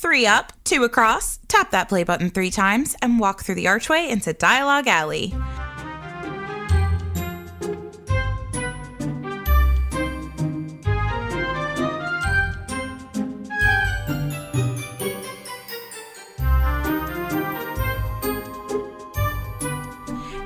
3 up, 2 across, tap that play button 3 times, and walk through the archway into Dialogue Alley.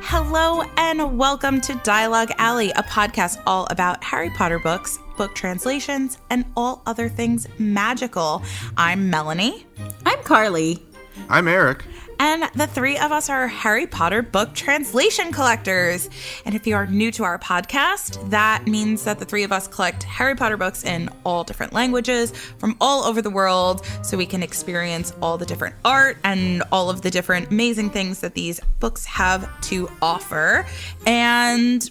Hello and welcome to Dialogue Alley, a podcast all about Harry Potter books, book translations, and all other things magical. I'm Melanie. I'm Carly. I'm Erik. And the 3 of us are Harry Potter book translation collectors. And if you are new to our podcast, that means that the 3 of us collect Harry Potter books in all different languages from all over the world so we can experience all the different art and all of the different amazing things that these books have to offer. And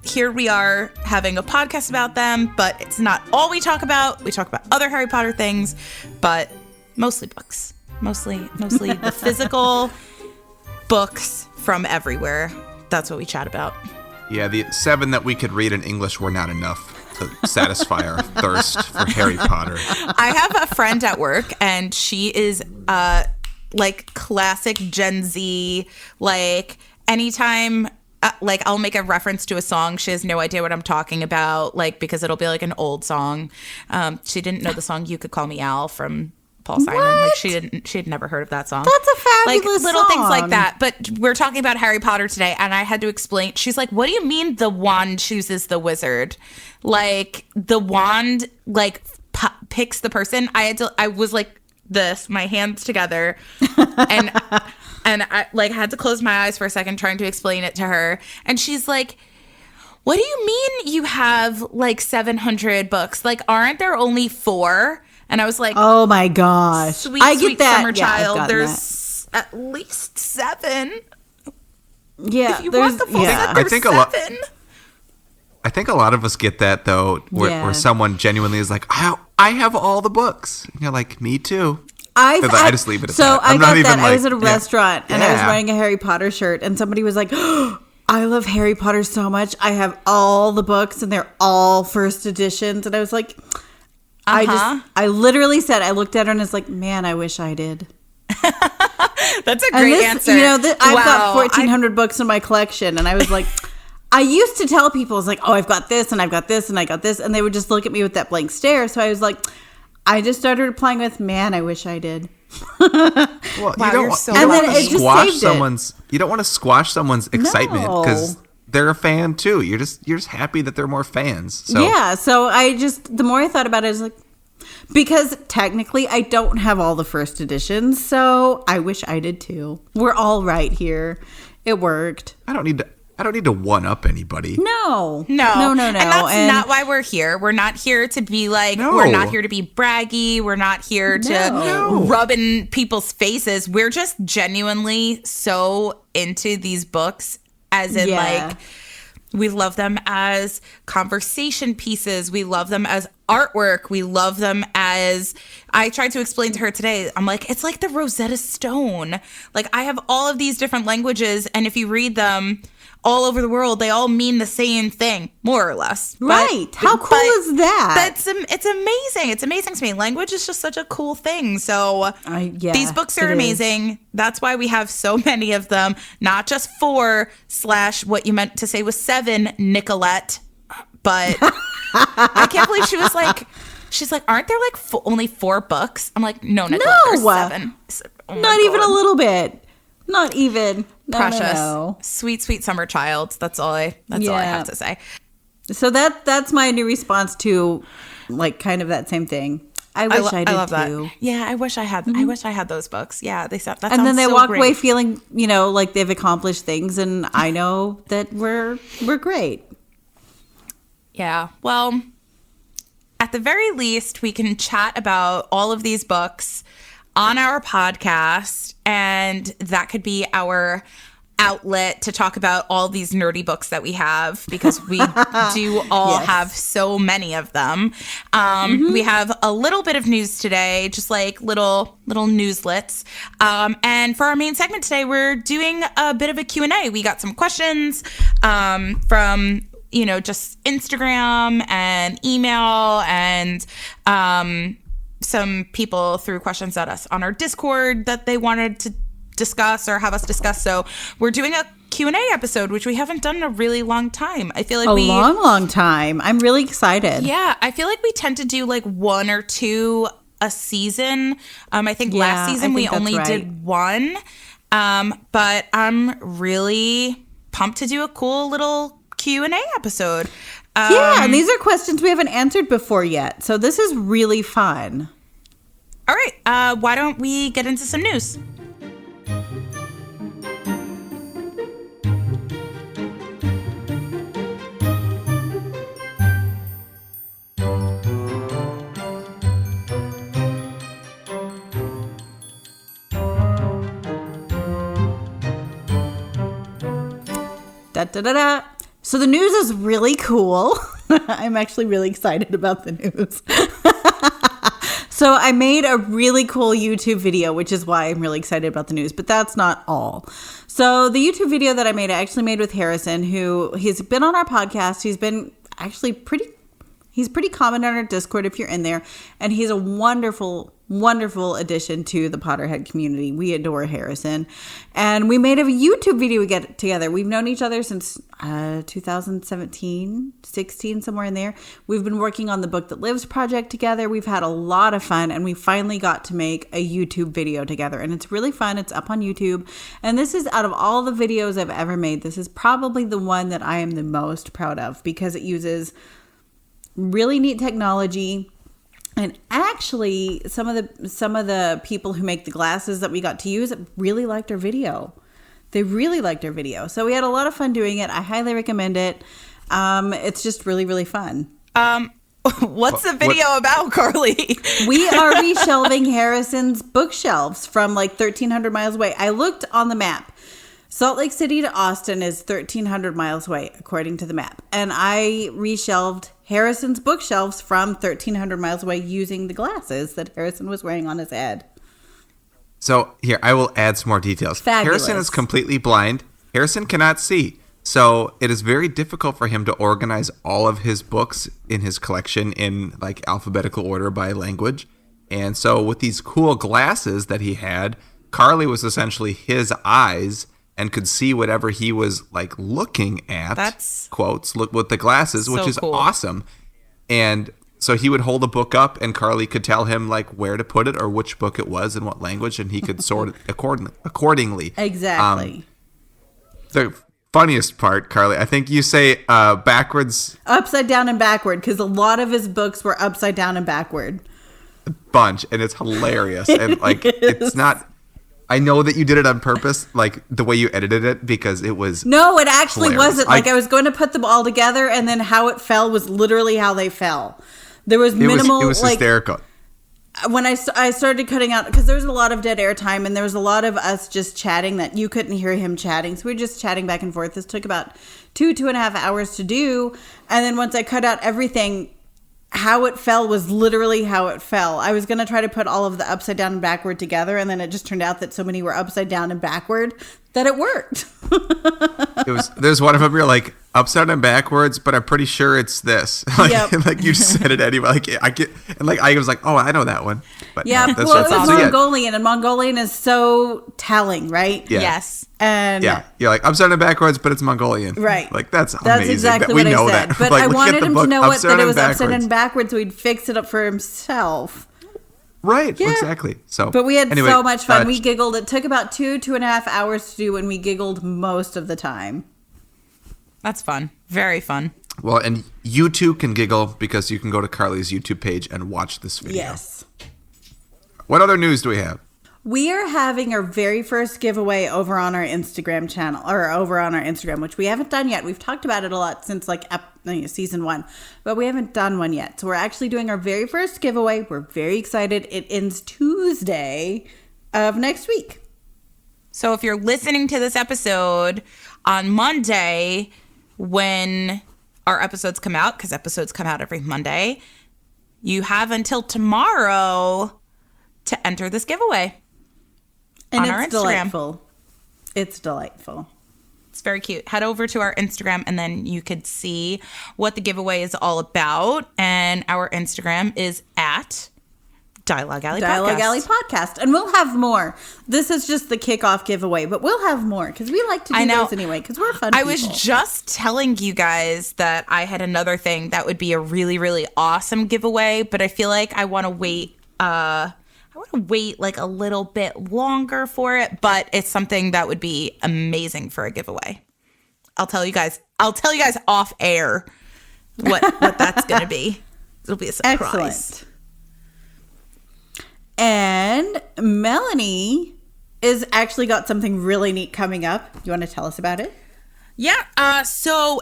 here we are having a podcast about them, but it's not all we talk about. We talk about other Harry Potter things, but mostly books. Mostly the physical books from everywhere. That's what we chat about. Yeah, the 7 that we could read in English were not enough to satisfy our thirst for Harry Potter. I have a friend at work, and she is like classic Gen Z. Like anytime, like I'll make a reference to a song, she has no idea what I'm talking about. Like because it'll be like an old song. She didn't know the song "You Could Call Me Al" from Paul Simon. What? Like she had never heard of that song. That's a fabulous like little song. things like that. But we're talking about Harry Potter today, and I had to explain. She's like, "What do you mean the wand chooses the wizard? Like the wand like picks the person?" I was like this, my hands together, and I like had to close my eyes for a second trying to explain it to her, and she's like, "What do you mean you have like 700 books? Like aren't there only 4?" And I was like, "Oh my gosh, sweet that. summer Yeah, child. There's at least 7. Yeah, if you want the full set, there's 7. I think a lot of us get that though, where someone genuinely is like, "I have all the books." And you're like, "Me too." I just leave it at that. So I got that. Like, I was at a restaurant and I was wearing a Harry Potter shirt, and somebody was like, "Oh, I love Harry Potter so much. I have all the books, and they're all first editions." And I was like, I literally said, I looked at her and was like, "Man, I wish I did." That's a great answer. You know, I've got 1,400 books in my collection, and I was like, I used to tell people, I was like, "Oh, I've got this, and I've got this, and I got this," and they would just look at me with that blank stare. So I was like, I just started replying with, "Man, I wish I did." Well, wow, you don't want to squash someone's excitement because they're a fan too. You're just happy that they're more fans. So. Yeah. So the more I thought about it, I was like, because technically I don't have all the first editions, so I wish I did too. We're all right here. It worked. I don't need to one up anybody. No. And that's not why we're here. We're not here to be like, we're not here to be braggy. We're not here to rub in people's faces. We're just genuinely so into these books, as in like, we love them as conversation pieces. We love them as artwork. We love them as, I tried to explain to her today, I'm like, it's like the Rosetta Stone. Like I have all of these different languages, and if you read them all over the world, they all mean the same thing, more or less. Right. How cool is that? It's amazing. It's amazing to me. Language is just such a cool thing. So these books are amazing. That's why we have so many of them. Not just 4 / what you meant to say was 7, Nicolette. But I can't believe she's like, aren't there like only 4 books? I'm like, no, Nicolette, there's 7. Not even a little bit. Not even. Precious. No. Sweet summer child. That's all I have to say. So that's my new response to like kind of that same thing. I wish I did love too. That. Yeah, I wish I had. I wish I had those books. Yeah, they sound. That and then they so walk great. away feeling, like they've accomplished things, and I know that we're great. Yeah. Well, at the very least, we can chat about all of these books on our podcast, and that could be our outlet to talk about all these nerdy books that we have, because we do all have so many of them. We have a little bit of news today, just like little newslets. And for our main segment today, we're doing a bit of a Q&A. We got some questions from just Instagram and email and some people threw questions at us on our Discord that they wanted to discuss or have us discuss. So we're doing a Q&A episode, which we haven't done in a really long time. I feel like long time. I'm really excited. Yeah, I feel like we tend to do like one or two a season. I think last season we only did one. But I'm really pumped to do a cool little Q&A episode. And these are questions we haven't answered before yet. So this is really fun. All right. Why don't we get into some news? So the news is really cool. I'm actually really excited about the news. So I made a really cool YouTube video, which is why I'm really excited about the news, but that's not all. So the YouTube video that I actually made with Harrison, who he's been on our podcast. He's been actually he's pretty common on our Discord if you're in there. And he's a wonderful, wonderful addition to the Potterhead community. We adore Harrison. And we made a YouTube video together. We've known each other since 2017, 16, somewhere in there. We've been working on the Book That Lives project together. We've had a lot of fun. And we finally got to make a YouTube video together. And it's really fun. It's up on YouTube. And this is, out of all the videos I've ever made, this is probably the one that I am the most proud of, because it uses really neat technology. And actually, some of the people who make the glasses that we got to use really liked our video. They really liked our video. So we had a lot of fun doing it. I highly recommend it. It's just really, really fun. What's the video about, Carly? We are reshelving Harrison's bookshelves from like 1,300 miles away. I looked on the map. Salt Lake City to Austin is 1,300 miles away, according to the map. And I reshelved Harrison's bookshelves from 1,300 miles away using the glasses that Harrison was wearing on his head. So here, I will add some more details. Fabulous. Harrison is completely blind. Harrison cannot see. So it is very difficult for him to organize all of his books in his collection in like alphabetical order by language. And so with these cool glasses that he had, Carly was essentially his eyes and could see whatever he was like looking at. That's quotes, look with the glasses, which is cool. Awesome. And so he would hold a book up and Carly could tell him like where to put it or which book it was and what language, and he could sort it accordingly. Exactly. The funniest part, Carly, I think you say backwards. Upside down and backward, because a lot of his books were upside down and backward. A bunch, and it's hilarious. And like it's not. I know that you did it on purpose, like the way you edited it, because it was. No, it actually hilarious. Wasn't. Like I was going to put them all together, and then how it fell was literally how they fell. There was minimal. It was like, hysterical. When I started cutting out, because there was a lot of dead air time, and there was a lot of us just chatting that you couldn't hear him chatting. So we were just chatting back and forth. This took about 2.5 hours to do. And then once I cut out everything, how it fell was literally how it fell. I was going to try to put all of the upside down and backward together, and then it just turned out that so many were upside down and backward that it worked. There's one of them you're like upside and backwards, but I'm pretty sure it's this. Like you just said it anyway. Like I was like, oh, I know that one. But yeah, no, it was Mongolian, and Mongolian is so telling, right? Yeah. Yes. And yeah, you're like upside and backwards, but it's Mongolian, right? Like that's amazing. Exactly we what know I said. that. But like, I wanted him to know that it was upside and backwards, so he'd fix it up for himself. Right, yeah. Exactly. So, but we had so much fun. We giggled. It took about 2.5 hours to do, and we giggled most of the time. That's fun. Very fun. Well, and you too can giggle because you can go to Carly's YouTube page and watch this video. Yes. What other news do we have? We are having our very first giveaway over on our Instagram channel, or over on our Instagram, which we haven't done yet. We've talked about it a lot since like season 1, but we haven't done one yet. So we're actually doing our very first giveaway. We're very excited. It ends Tuesday of next week. So if you're listening to this episode on Monday when our episodes come out, because episodes come out every Monday, you have until tomorrow to enter this giveaway. And on our Instagram. Delightful. It's delightful. It's very cute. Head over to our Instagram and then you could see what the giveaway is all about. And our Instagram is at Dialogue Alley Podcast. And we'll have more. This is just the kickoff giveaway, but we'll have more because we like to do those anyway because we're fun people. I was just telling you guys that I had another thing that would be a really, really awesome giveaway, but I feel like I want to wait. Like a little bit longer for it, but it's something that would be amazing for a giveaway. I'll tell you guys off air what that's going to be. It'll be a surprise. Excellent. And Melanie is actually got something really neat coming up. You want to tell us about it? Yeah. So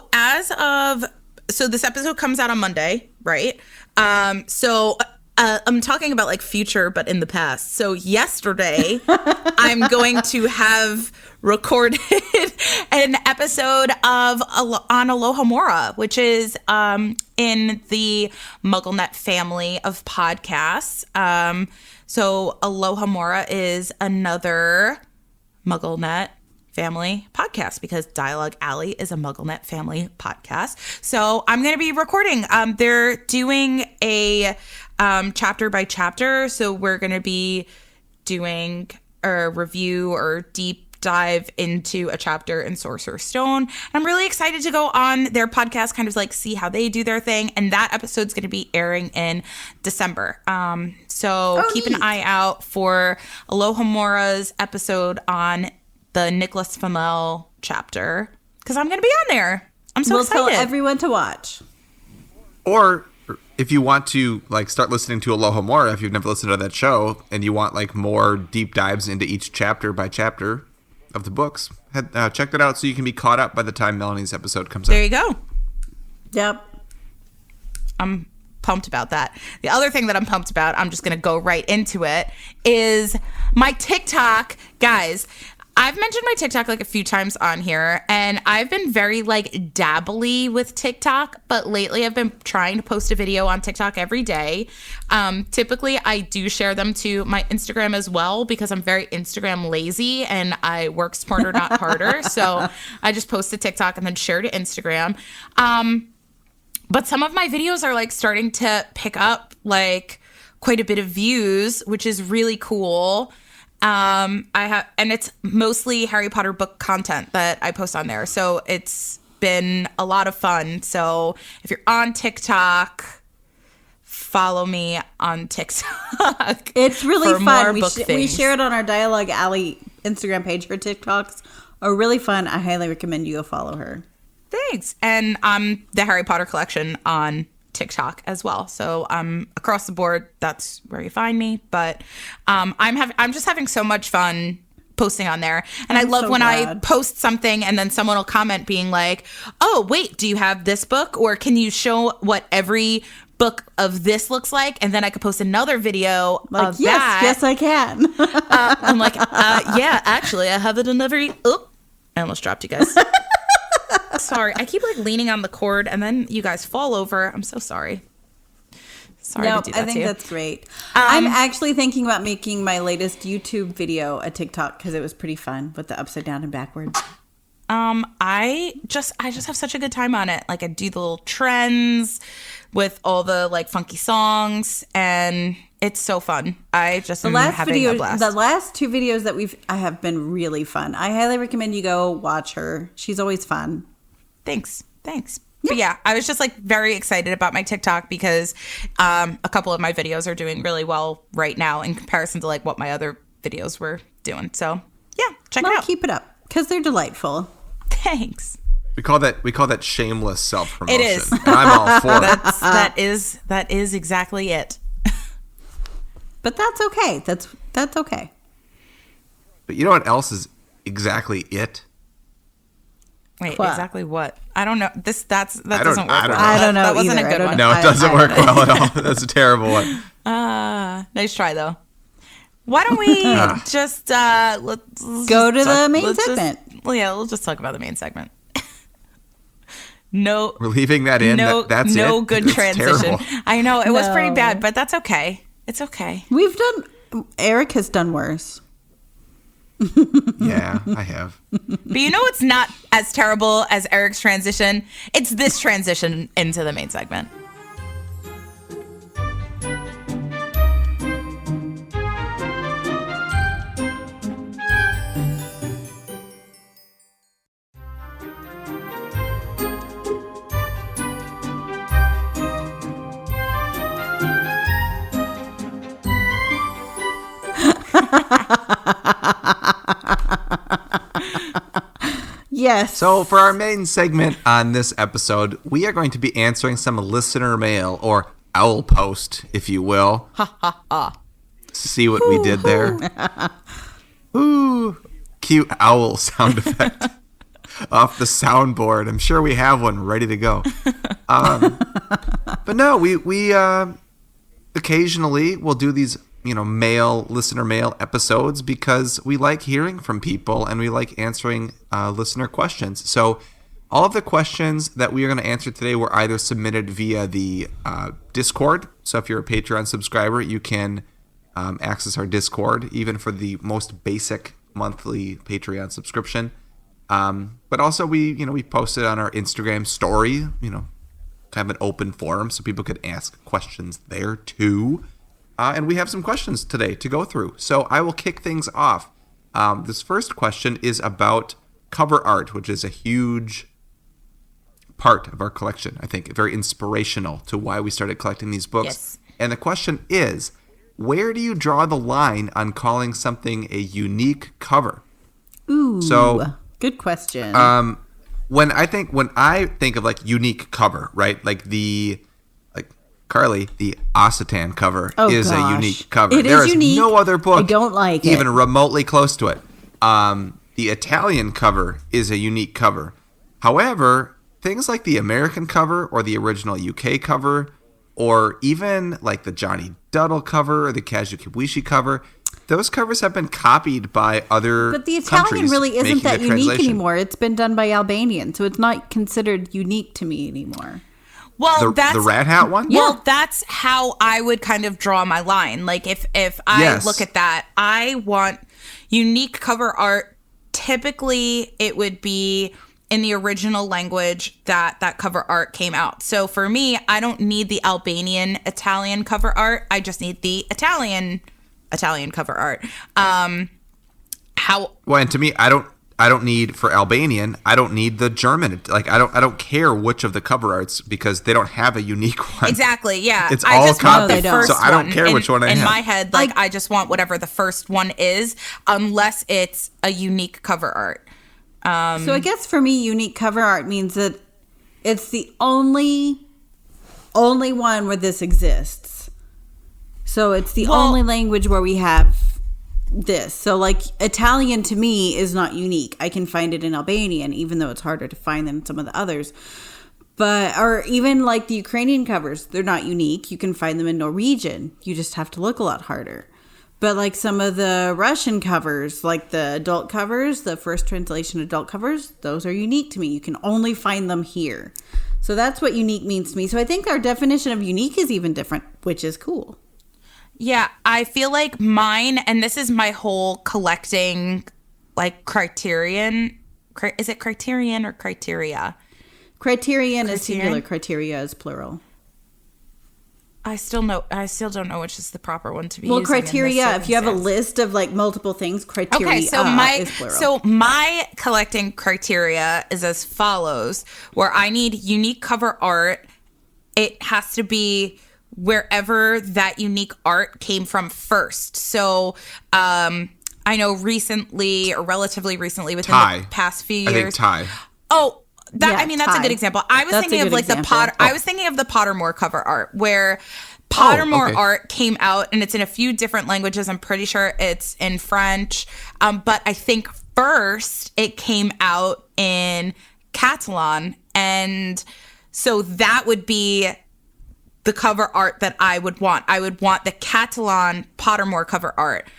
this episode comes out on Monday, right? I'm talking about like future, but in the past. So yesterday, I'm going to have recorded an episode on Alohomora, which is in the MuggleNet family of podcasts. So Alohomora is another MuggleNet family podcast because Dialogue Alley is a MuggleNet family podcast. So I'm going to be recording. They're doing a chapter by chapter. So we're going to be doing a review or deep dive into a chapter in Sorcerer's Stone. I'm really excited to go on their podcast, kind of like see how they do their thing. And that episode's going to be airing in December. Keep an eye out for Alohomora's episode on the Nicholas Flamel chapter because I'm going to be on there. I'm so excited. We'll tell everyone to watch. Or if you want to like start listening to Alohomora, if you've never listened to that show and you want like more deep dives into each chapter by chapter of the books, check that out so you can be caught up by the time Melanie's episode comes out. There you go. Yep. I'm pumped about that. The other thing that I'm pumped about, I'm just going to go right into it, is my TikTok. Guys, I've mentioned my TikTok like a few times on here, and I've been very like dabbly with TikTok, but lately I've been trying to post a video on TikTok every day. Typically I do share them to my Instagram as well because I'm very Instagram lazy and I work smarter, not harder. So I just post to TikTok and then share to Instagram. But some of my videos are like starting to pick up like quite a bit of views, which is really cool. And it's mostly Harry Potter book content that I post on there. So it's been a lot of fun. So if you're on TikTok, follow me on TikTok. It's really fun. We share it on our Dialogue Alley Instagram page. Her TikToks are really fun. I highly recommend you go follow her. Thanks. And the Harry Potter collection on TikTok as well. So across the board, that's where you find me. But I'm just having so much fun posting on there. And I love when I post something and then someone will comment being like, oh, wait, do you have this book? Or can you show what every book of this looks like? And then I could post another video of that. Yes, I can. I'm like, yeah, actually, I have it in every... Oh, I almost dropped you guys. Sorry, I keep like leaning on the cord and then you guys fall over. I'm so sorry. Sorry to do that. I think that's great. I'm actually thinking about making my latest YouTube video a TikTok because it was pretty fun with the upside down and backwards. I just have such a good time on it. Like I do the little trends with all the like funky songs and it's so fun. I just am having a blast. The last two videos that I have been really fun. I highly recommend you go watch her. She's always fun. Thanks. Yeah. But yeah, I was just like very excited about my TikTok because a couple of my videos are doing really well right now in comparison to like what my other videos were doing. So yeah, check it out. Keep it up because they're delightful. Thanks. We call that shameless self-promotion. It is. And I'm all for it. That is exactly it. But that's okay. That's okay. But you know what else is exactly it? Wait, exactly what? I don't know. That doesn't work well. I don't know. That wasn't a good one. No, it doesn't work well at all. That's a terrible one. Nice try though. Why don't we just let's go to the main segment? We'll just talk about the main segment. No, we're leaving that in. That's no it. good transition. Terrible. I know it was pretty bad, but that's okay. It's okay. Erik has done worse. Yeah, I have. But you know what's not as terrible as Erik's transition? It's this transition into the main segment. Yes. So for our main segment on this episode, we are going to be answering some listener mail, or owl post, if you will. Ha ha ha. See what we did there? Ooh, cute owl sound effect off the soundboard. I'm sure we have one ready to go. But no, we occasionally will do these, listener mail episodes because we like hearing from people and we like answering listener questions. So all of the questions that we are going to answer today were either submitted via the Discord. So if you're a Patreon subscriber, you can access our Discord, even for the most basic monthly Patreon subscription. But also we posted on our Instagram story, kind of an open forum so people could ask questions there too. And we have some questions today to go through. So I will kick things off. This first question is about cover art, which is a huge part of our collection. I think very inspirational to why we started collecting these books. Yes. And the question is, where do you draw the line on calling something a unique cover? Ooh, so good question. When I think of like unique cover, right? Like Carly, the Occitan cover is a unique cover. There is unique. No other book I don't like even it. remotely close to it. The Italian cover is a unique cover. However, things like the American cover or the original UK cover, or even like the Johnny Duddle cover or the Kazuo Kibuishi cover, those covers have been copied by other countries. But the Italian really isn't that unique translation. anymore. It's been done by Albanian, so it's not considered unique to me anymore. Well, the Rat Hat one? Well, that's how I would kind of draw my line. Like if I look at that, I want unique cover art. Typically, it would be in the original language that cover art came out. So for me, I don't need the Albanian Italian cover art. I just need the Italian cover art. And to me, I don't need for Albanian. I don't need the German. Like I don't care which of the cover arts because they don't have a unique one. Exactly. Yeah. It's I all just want copied. the first So I don't one. care which one I have. In my head, I just want whatever the first one is, unless it's a unique cover art. So I guess for me, unique cover art means that it's the only one where this exists. So it's the only language where we have this. So like Italian to me is not unique. I can find it in Albanian, even though it's harder to find than some of the others. Or even like the Ukrainian covers, they're not unique. You can find them in Norwegian. You just have to look a lot harder. But like some of the Russian covers, like the adult covers, the first translation adult covers, those are unique to me. You can only find them here. So that's what unique means to me. So I think our definition of unique is even different, which is cool. Yeah, I feel like mine, and this is my whole collecting like criterion. Is it criterion or criteria? Criterion is singular, criteria is plural. I still don't know which is the proper one to be. Well, using criteria, if you have a list of like multiple things, criteria is plural. So my collecting criteria is as follows, where I need unique cover art. It has to be wherever that unique art came from first. So I know recently or relatively recently within the past few years. I think Thai. Oh, that's a good example. I was thinking of like example. the Potter. I was thinking of the Pottermore cover art, where Pottermore art came out, and it's in a few different languages. I'm pretty sure it's in French, but I think first it came out in Catalan, and so that would be the cover art that I would want. I would want the Catalan Pottermore cover art,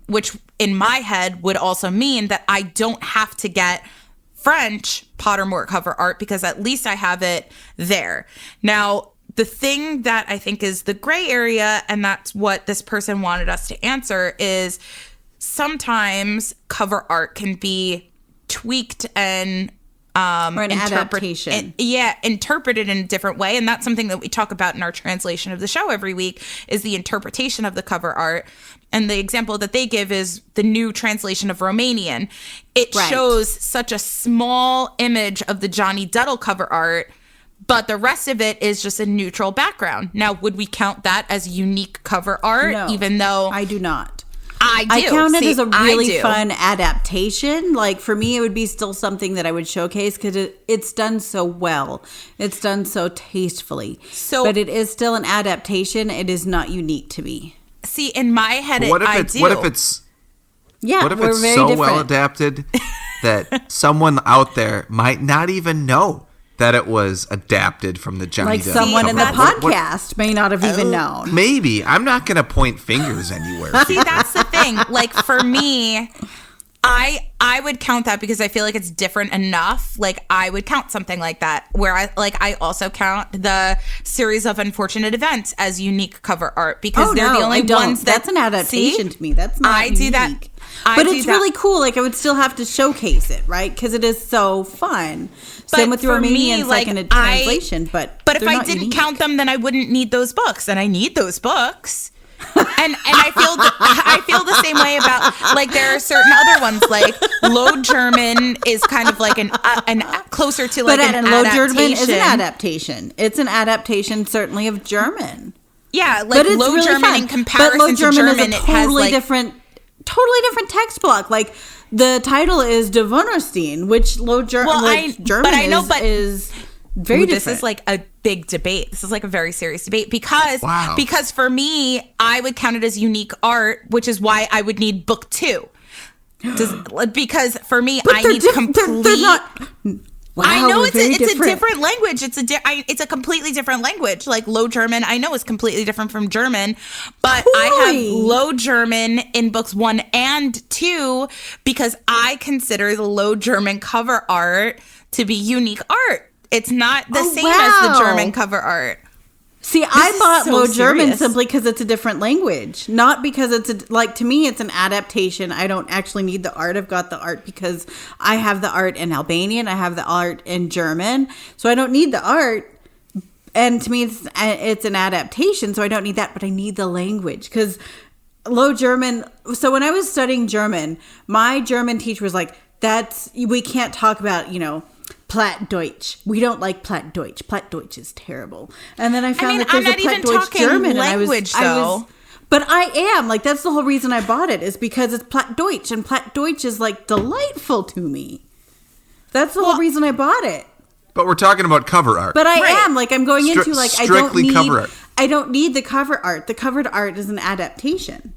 which in my head would also mean that I don't have to get French Pottermore cover art because at least I have it there. Now, the thing that I think is the gray area, and that's what this person wanted us to answer, is sometimes cover art can be tweaked and or an adaptation. Interpreted in a different way. And that's something that we talk about in our translation of the show every week, is the interpretation of the cover art. And the example that they give is the new translation of Romanian. It shows such a small image of the Johnny Duddle cover art, but the rest of it is just a neutral background. Now, would we count that as unique cover art? No, even though I do not. I do. I count it as a really fun adaptation. Like, for me, it would be still something that I would showcase because it's done so well. It's done so tastefully. But it is still an adaptation. It is not unique to me. See, in my head, what if I it's, do. What if it's very so different. well adapted that someone out there might not even know that it was adapted from the Johnny Like Depp someone in the cover? podcast may not have even known. Maybe. I'm not going to point fingers anywhere. See, that's the thing. Like, for me, I would count that because I feel like it's different enough. Like, I would count something like that, where I also count the series of unfortunate events as unique cover art because they're the only ones that's an adaptation to me. That's not unique. do that. But it's really cool. Like, I would still have to showcase it, right? Because it is so fun. Same with the Romanian second translation. But if I didn't count them, then I wouldn't need those books, and I need those books. and I feel the same way about, like, there are certain other ones, like Low German is kind of like an closer to like an Low adaptation. German is an adaptation. It's an adaptation certainly of German. Yeah, like Low really German in comparison to German, is a totally different text block. Like, the title is De Wunderstein, which German is very different. This is like a big debate. This is like a very serious debate because for me, I would count it as unique art, which is why I would need book 2. Because for me, I need complete. They're not. Wow, I know it's a different. different language. It's a completely different language. Like, Low German, I know is completely different from German, but I have Low German in books 1 and 2 because I consider the Low German cover art to be unique art. It's not the same as the German cover art. See, I bought Low German simply because it's a different language, not because to me, it's an adaptation. I don't actually need the art. I've got the art because I have the art in Albanian. I have the art in German. So I don't need the art. And to me, it's an adaptation. So I don't need that, but I need the language because Low German. So when I was studying German, my German teacher was like, we can't talk about, Plattdeutsch. We don't like Plattdeutsch. Plattdeutsch is terrible. And then I found that there's a Plattdeutsch German. Language, though. But I am. Like, that's the whole reason I bought it, is because it's Plattdeutsch. And Plattdeutsch is, like, delightful to me. That's the whole reason I bought it. But we're talking about cover art. But I am. Like, I'm going into, like, I don't need the cover art. The covered art is an adaptation.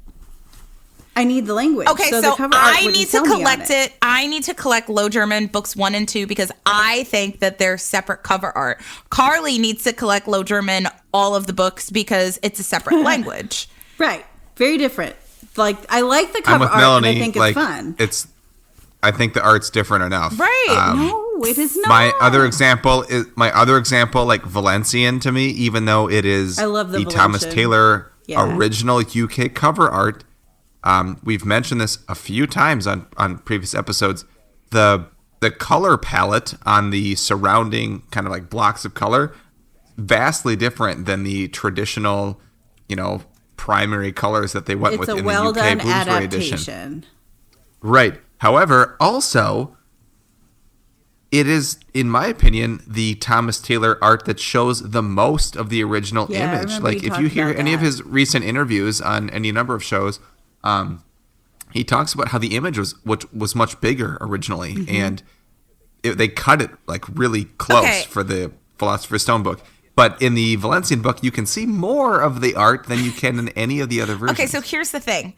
I need the language. Okay, so I need to collect it. I need to collect Low German books 1 and 2 because I think that they're separate cover art. Carly needs to collect Low German, all of the books, because it's a separate language. Right. Very different. Like, I like the cover art, Melanie, and I think it's fun. I think the art's different enough. Right. No, it is not. My other example, like Valencian to me, even though it is the Thomas Taylor original UK cover art. We've mentioned this a few times on previous episodes. The color palette on the surrounding kind of like blocks of color, vastly different than the traditional, primary colors that they went with in the UK Bloomsbury edition. Right. However, also, it is, in my opinion, the Thomas Taylor art that shows the most of the original image. Like, if you hear any of his recent interviews on any number of shows, he talks about how the image was much bigger originally, and they cut it like really close for the Philosopher's Stone book. But in the Valencian book, you can see more of the art than you can in any of the other versions. Okay, so here's the thing.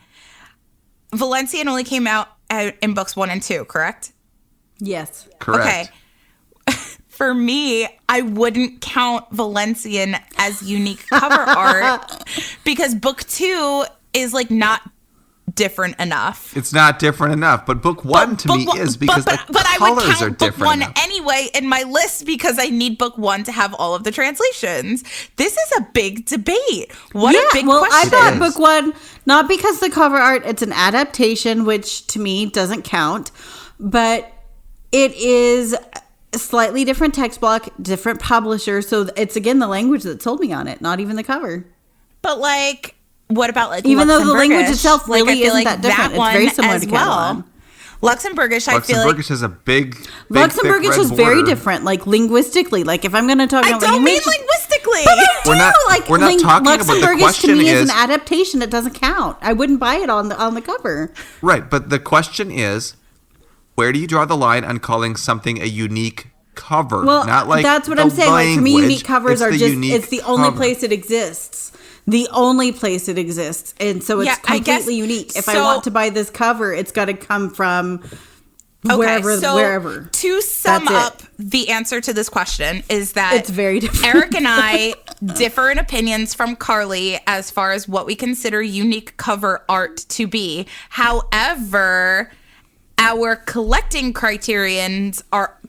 Valencian only came out in books 1 and 2, correct? Yes. Correct. Okay. For me, I wouldn't count Valencian as unique cover art because book 2 is like not different enough. It's not different enough, but book 1 to me is because the colors are different. Book 1 enough. Anyway in my list because I need book 1 to have all of the translations. This is a big debate. What a big question. I thought book 1, not because the cover art, it's an adaptation, which to me doesn't count, but it is a slightly different text block, different publisher, so it's again the language that sold me on it, not even the cover. But like, what about like even though the language itself really isn't that different, it's very similar to Catalan. Luxembourgish, I feel like Luxembourgish has a big Luxembourgish is very different, like linguistically. Like if I'm going to talk about I don't mean linguistically. Exactly. We're not talking about the question. To me is an adaptation. It doesn't count. I wouldn't buy it on the cover. Right, but the question is, where do you draw the line on calling something a unique cover? Well, not like that's what I'm saying. Like, for me, unique covers are it's the only place it exists. The only place it exists. And so it's completely unique. If I want to buy this cover, it's got to come from wherever. To sum up the answer to this question is that it's very different. Erik and I differ in opinions from Carly as far as what we consider unique cover art to be. However, our collecting criteria are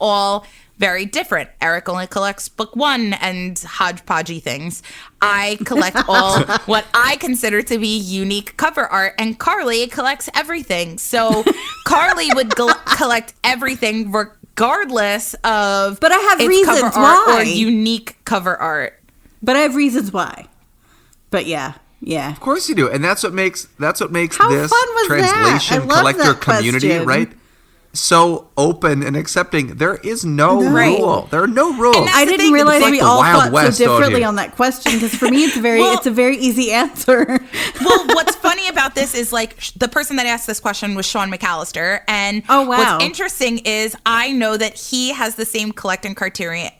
all very different. Erik only collects book 1 and hodgepodgey things. I collect all what I consider to be unique cover art, and Carly collects everything. So Carly would collect everything regardless of but I have its reasons cover art why. or unique cover art. But I have reasons why. But yeah. Of course you do, and that's what makes this translation collector community, right? So open and accepting. There is no rule. There are no rules. I didn't realize we all thought so differently on that question, because for me it's a very easy answer. Well, what's funny about this is, like, the person that asked this question was Sean McAllister, and what's interesting is I know that he has the same collecting criteria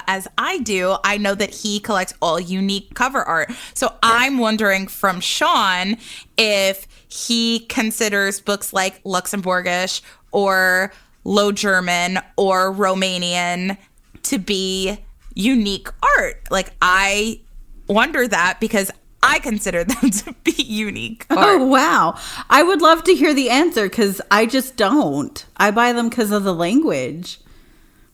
as I do. I know that he collects all unique cover art. So I'm wondering from Sean if he considers books like Luxembourgish or Low German or Romanian to be unique art. Like, I wonder that because I consider them to be unique art. Oh, wow. I would love to hear the answer, because I just don't. I buy them because of the language.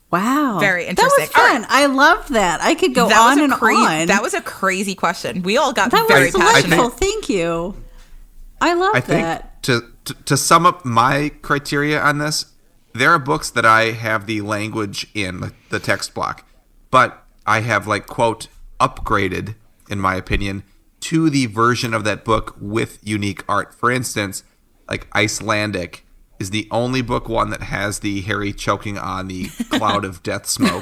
Wow. Very interesting. That was fun. I loved that. I could go on and on. That was a crazy question. We all got very passionate. Delightful. Thank you. I love that. To sum up my criteria on this, there are books that I have the language in the text block, but I have, like, quote, upgraded, in my opinion, to the version of that book with unique art. For instance, like Icelandic is the only book one that has the Harry choking on the cloud of death smoke.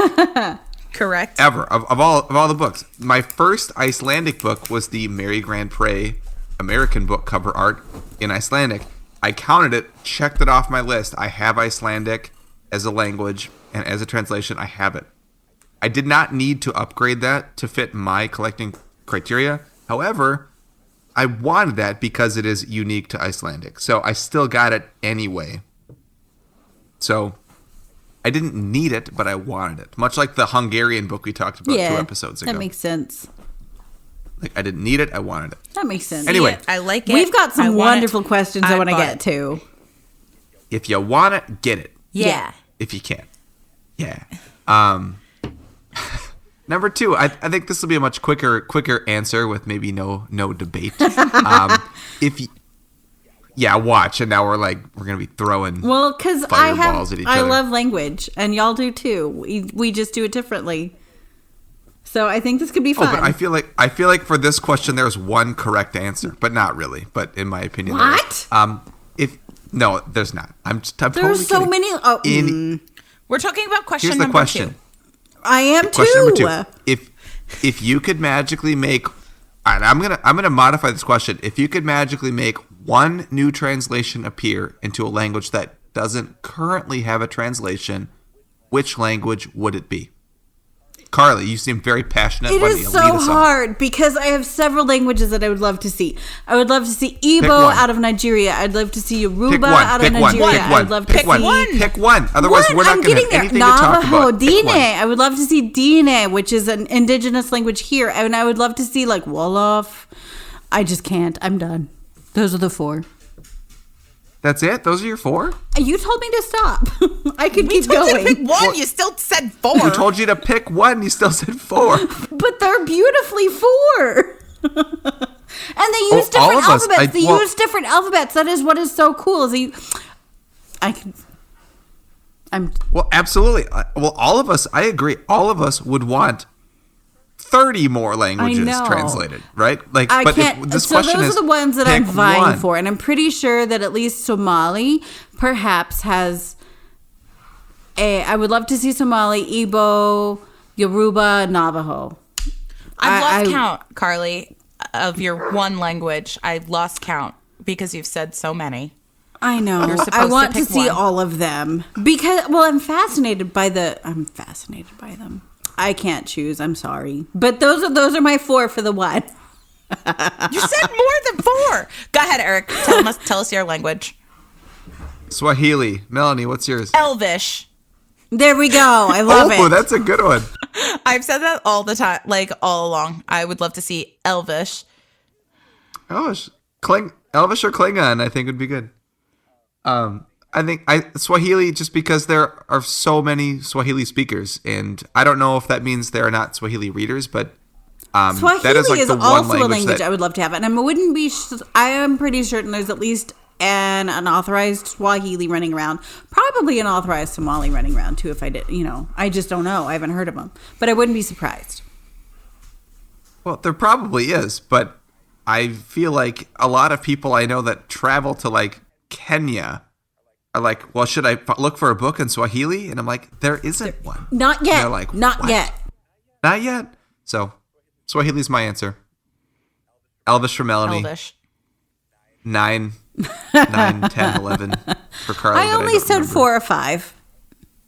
Correct. Ever. Of all the books. My first Icelandic book was the Mary Grand Pré American book cover art in Icelandic. I counted it, checked it off my list. I have Icelandic as a language, and as a translation, I have it. I did not need to upgrade that to fit my collecting criteria. However, I wanted that because it is unique to Icelandic. So I still got it anyway. So I didn't need it, but I wanted it. Much like the Hungarian book we talked about 2 episodes ago. That makes sense. Like, I didn't need it, I wanted it. That makes sense. Anyway. I like it. We've got some wonderful questions I want to get to. If you want it, get it. Yeah. If you can. Yeah. Number 2, I think this will be a much quicker answer with maybe no debate. Watch, and now we're gonna be throwing because fireballs at each other. I love language, and y'all do too. We just do it differently. So I think this could be fun. But I feel like for this question there's one correct answer, but not really. But in my opinion, what? No, there's not. I'm totally there's so kidding. many. We're talking about question Here's the number question. 2. I am Question too. number 2. If you could magically make, and I'm gonna modify this question. If you could magically make one new translation appear into a language that doesn't currently have a translation, which language would it be? Carly, you seem very passionate. It is so hard because I have several languages that I would love to see. I would love to see Igbo out of Nigeria. I'd love to see Yoruba out of Nigeria. I'd love to see Pick one. Otherwise, we're not going to have anything to talk about. Dine. I would love to see Dine, which is an indigenous language here, and I would love to see like Wolof. I just can't. I'm done. Those are the 4. That's it? Those are your 4? You told me to stop. I could keep going. You to pick one. You still said 4. We told you to pick one. You still said 4. But they're beautifully 4. And they use different alphabets. Use different alphabets. That is what is so cool. Well, absolutely. Well, all of us, I agree. All of us would want 30 more languages translated, right? Like, I but can't. This so question those is are the ones that I'm vying one. for, and I'm pretty sure that at least Somali perhaps has I would love to see Somali, Igbo, Yoruba, Navajo. I've lost count, Carly, of your one language. I've lost count because you've said so many. I know. You're supposed I want to see one. all of them because, well, I'm fascinated by them. I can't choose. I'm sorry, but those are my 4 for the one. You said more than 4. Go ahead, Eric. Tell us your language. Swahili. Melanie, what's yours? Elvish. There we go. I love it. Oh, that's a good one. I've said that all the time, like all along. I would love to see Elvish. Elvish or Klingon, I think would be good. I think Swahili, just because there are so many Swahili speakers, and I don't know if that means there are not Swahili readers, but Swahili that is like is the one also a language language I would love to have, and I am pretty certain there's at least an unauthorized Swahili running around, probably an authorized Somali running around too. If I did, I just don't know. I haven't heard of them, but I wouldn't be surprised. Well, there probably is, but I feel like a lot of people I know that travel to like Kenya are like, well, should I look for a book in Swahili? And I'm like, there isn't one. Not yet. They're like, not what? yet. Not yet. So Swahili's my answer. Elvish for Melanie. Elvish. 9, 10, 11 for Carly. I only said 4 or 5.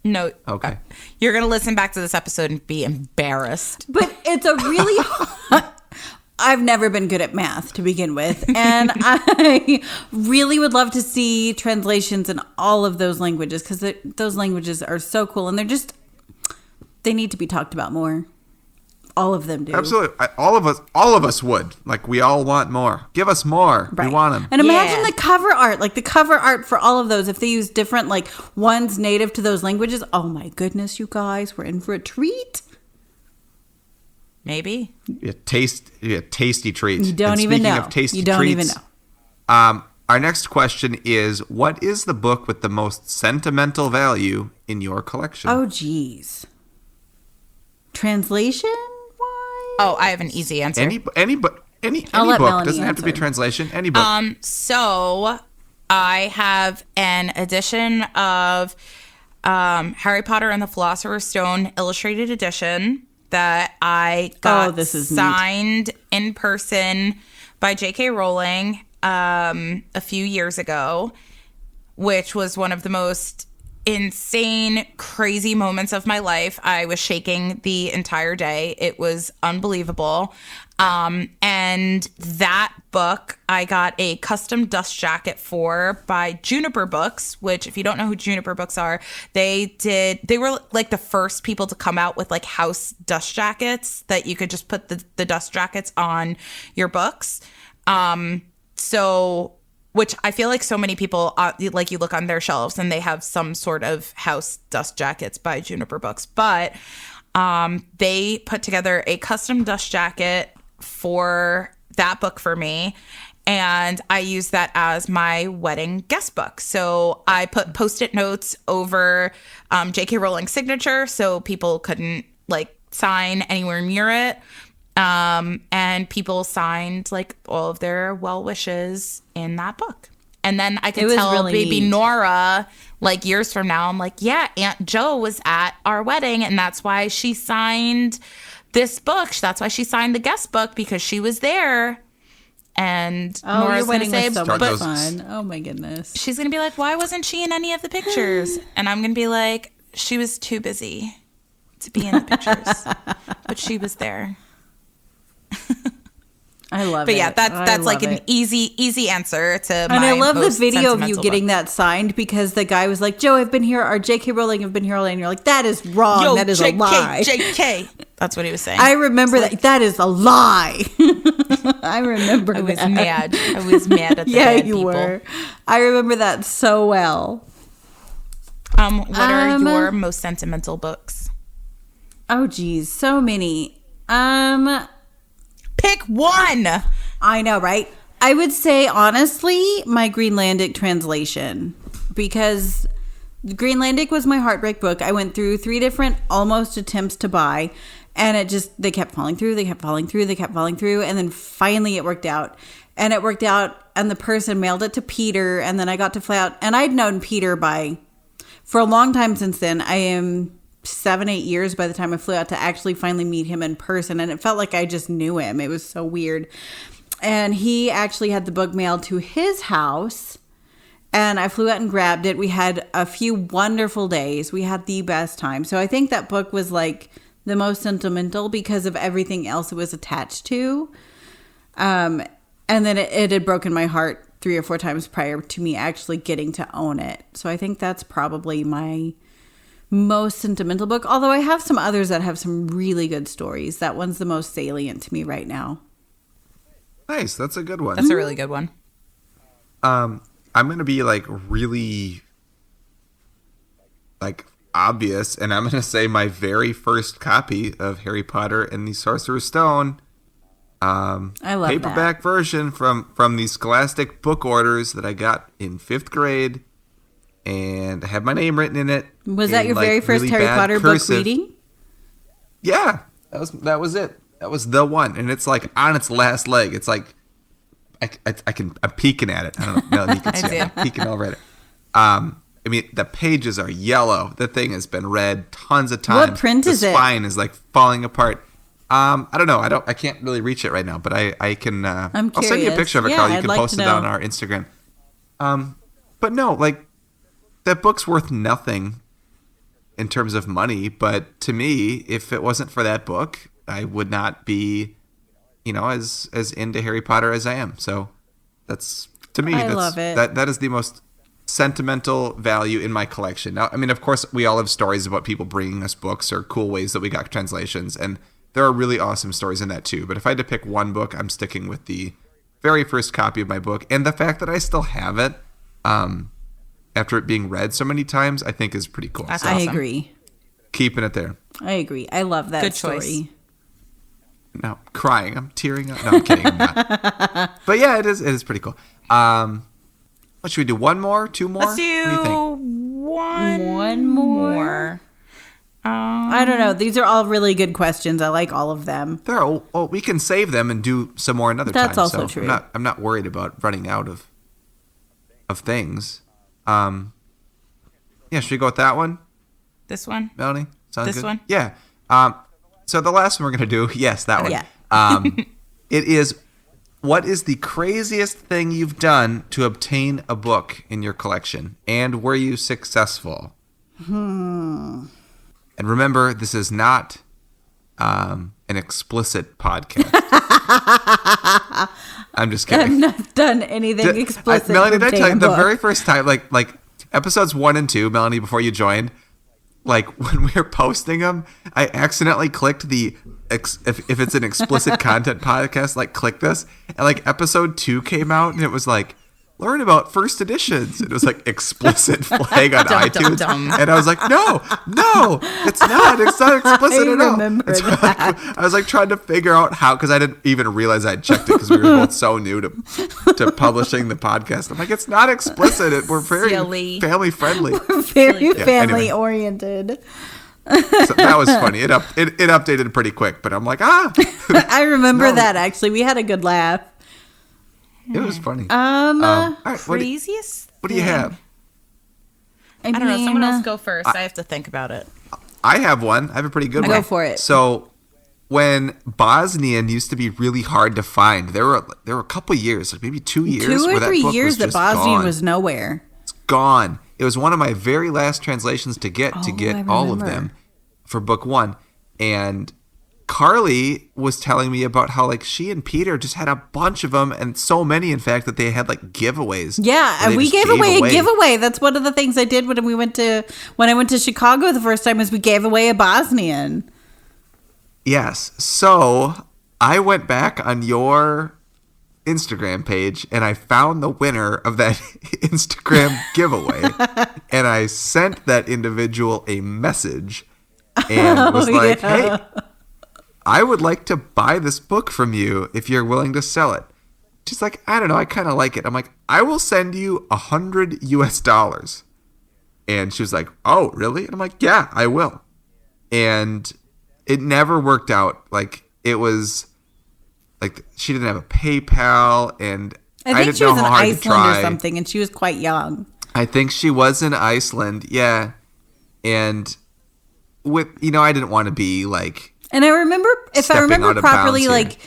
No. Okay. You're going to listen back to this episode and be embarrassed. But it's a really I've never been good at math to begin with. And I really would love to see translations in all of those languages because those languages are so cool. And they need to be talked about more. All of them do. Absolutely. All of us would. Like, we all want more. Give us more. Right. We want them. And imagine the cover art. Like, the cover art for all of those. If they use different, like, ones native to those languages. Oh, my goodness, you guys. We're in for a treat. Maybe. Tasty treats. You don't even know. Of tasty you don't treats, even know. Our next question is, what is the book with the most sentimental value in your collection? Oh, geez. Translation? Oh, I have an easy answer. Any book Melanie doesn't have to be answer. translation. Any book. So I have an edition of Harry Potter and the Philosopher's Stone illustrated edition that I got signed in person by J.K. Rowling a few years ago, which was one of the most insane, crazy moments of my life. I was shaking the entire day. It was unbelievable. And that book I got a custom dust jacket for by Juniper Books, which, if you don't know who Juniper Books are, they were like the first people to come out with like house dust jackets that you could just put the dust jackets on your books. Which I feel like so many people, like you look on their shelves and they have some sort of house dust jackets by Juniper Books. But they put together a custom dust jacket for that book for me. And I used that as my wedding guest book. So I put Post-it notes over J.K. Rowling's signature so people couldn't like sign anywhere near it. And people signed like all of their well wishes in that book. And then I could tell really baby neat. Nora, like years from now, I'm like, yeah, Aunt Jo was at our wedding and that's why she signed this book. That's why she signed the guest book, because she was there. And Nora's going to say, so much fun. Oh my goodness. She's going to be like, why wasn't she in any of the pictures? And I'm going to be like, she was too busy to be in the pictures, but she was there. I love it. But yeah, that's like an easy answer to and my I love the most video of you sentimental getting book. that signed, because the guy was like, Joe, I've been here, or J.K. Rowling have been here all day. And you're like, that is wrong. Yo, that is JK, a lie. JK. That's what he was saying. I remember that. That is a lie. I remember I was that. mad. I was mad at the Yeah, bad you people. were. I remember that so well. What are your most sentimental books? Oh, geez. So many. Pick one. I know, right? I would say, honestly, my Greenlandic translation, because Greenlandic was my heartbreak book. I went through 3 different almost attempts to buy, and they kept falling through, and then finally it worked out. And it worked out, and the person mailed it to Peter, and then I got to fly out, and I'd known Peter for a long time since then. I am 7-8 years by the time I flew out to actually finally meet him in person, and it felt like I just knew him. It was so weird. And he actually had the book mailed to his house, and I flew out and grabbed it. We had a few wonderful days. We had the best time. So I think that book was like the most sentimental because of everything else it was attached to. And then it had broken my heart 3 or 4 times prior to me actually getting to own it. So I think that's probably my most sentimental book. Although I have some others that have some really good stories. That one's the most salient to me right now. Nice. That's a good one. That's a really good one. I'm going to be like really like obvious, and I'm going to say my very first copy of Harry Potter and the Sorcerer's Stone. I love paperback version from the Scholastic book orders that I got in 5th grade, and I have my name written in it. Was that your very first really Harry Potter cursive book reading? Yeah, that was it. That was the one, and it's like on its last leg. It's like I'm peeking at it. I don't know. Melanie can see it. I'm peeking over at it. I mean, the pages are yellow. The thing has been read tons of times. What print is it? The spine is like falling apart. I don't know. I can't really reach it right now, but I can. I'm curious. I'll send you a picture of it, Yeah, Carl. You I'd can like post to it know. on our Instagram. But no, like that book's worth nothing in terms of money. But to me, if it wasn't for that book, I would not be, as into Harry Potter as I am. So that's to me. I love it. That is the most sentimental value in my collection. Now, I mean, of course, we all have stories about people bringing us books or cool ways that we got translations, and there are really awesome stories in that too. But if I had to pick one book, I'm sticking with the very first copy of my book, and the fact that I still have it after it being read so many times, I think is pretty cool. That's So, I awesome. agree. keeping it there. I agree. I love that Good story. choice. No, crying. I'm tearing up. No, I'm kidding. I'm not. But yeah, it is pretty cool. What should we do? One more? 2 more? Let's What do you do think? one more. I don't know. These are all really good questions. I like all of them. Well, we can save them and do some more another time. That's also so true. I'm not worried about running out of things. Yeah, should we go with that one, This one? Melanie? Sounds This good? one? Yeah. So the last one we're going to do, yes, that one. Yeah. It is, what is the craziest thing you've done to obtain a book in your collection? And were you successful? And remember, this is not an explicit podcast. I'm just kidding. I've not done anything explicit. Melanie, did I tell you the book. very first time, like episodes 1 and 2, Melanie, before you joined, like when we were posting them, I accidentally clicked the if it's an explicit content podcast, like click this, and like episode 2 came out, and it was like, learn about first editions. It was like explicit flag on iTunes, and I was like, no, it's not explicit at all. remember And so, like, I was like trying to figure out how, because I didn't even realize I'd checked it because we were both so new to publishing the podcast. I'm like, it's not explicit. We're very Silly. family friendly. Very Yeah, family anyway. oriented. So that was funny. It updated pretty quick, but I'm like, I remember No. that actually. We had a good laugh. it was funny. Uh, All right, Craziest what do you have? I don't know. Someone else go first. I have to think about it. I have one. I have a pretty good one. Go for it. So when Bosnian used to be really hard to find, there were a couple years, like maybe 2 years, 2 or where that 3 book years was that just Bosnian gone. was nowhere. It's gone. It was one of my very last translations to get I all of remember. them for book 1. And Carly was telling me about how like she and Peter just had a bunch of them, and so many, in fact, that they had like giveaways. Yeah, where and they we just gave away a giveaway. That's one of the things I did when I went to Chicago the first time, is we gave away a Bosnian. Yes. So I went back on your Instagram page and I found the winner of that Instagram giveaway, and I sent that individual a message and was like, yeah. hey, I would like to buy this book from you if you're willing to sell it. She's like, I don't know, I kind of like it. I'm like, I will send you $100 US. And she was like, oh, really? And I'm like, yeah, I will. And it never worked out. Like, it was like she didn't have a PayPal, and I think didn't she know was in how hard to Iceland try. or something, and she was quite young. I think she was in Iceland, yeah. And with I didn't want to be like. And I remember, if I remember properly, like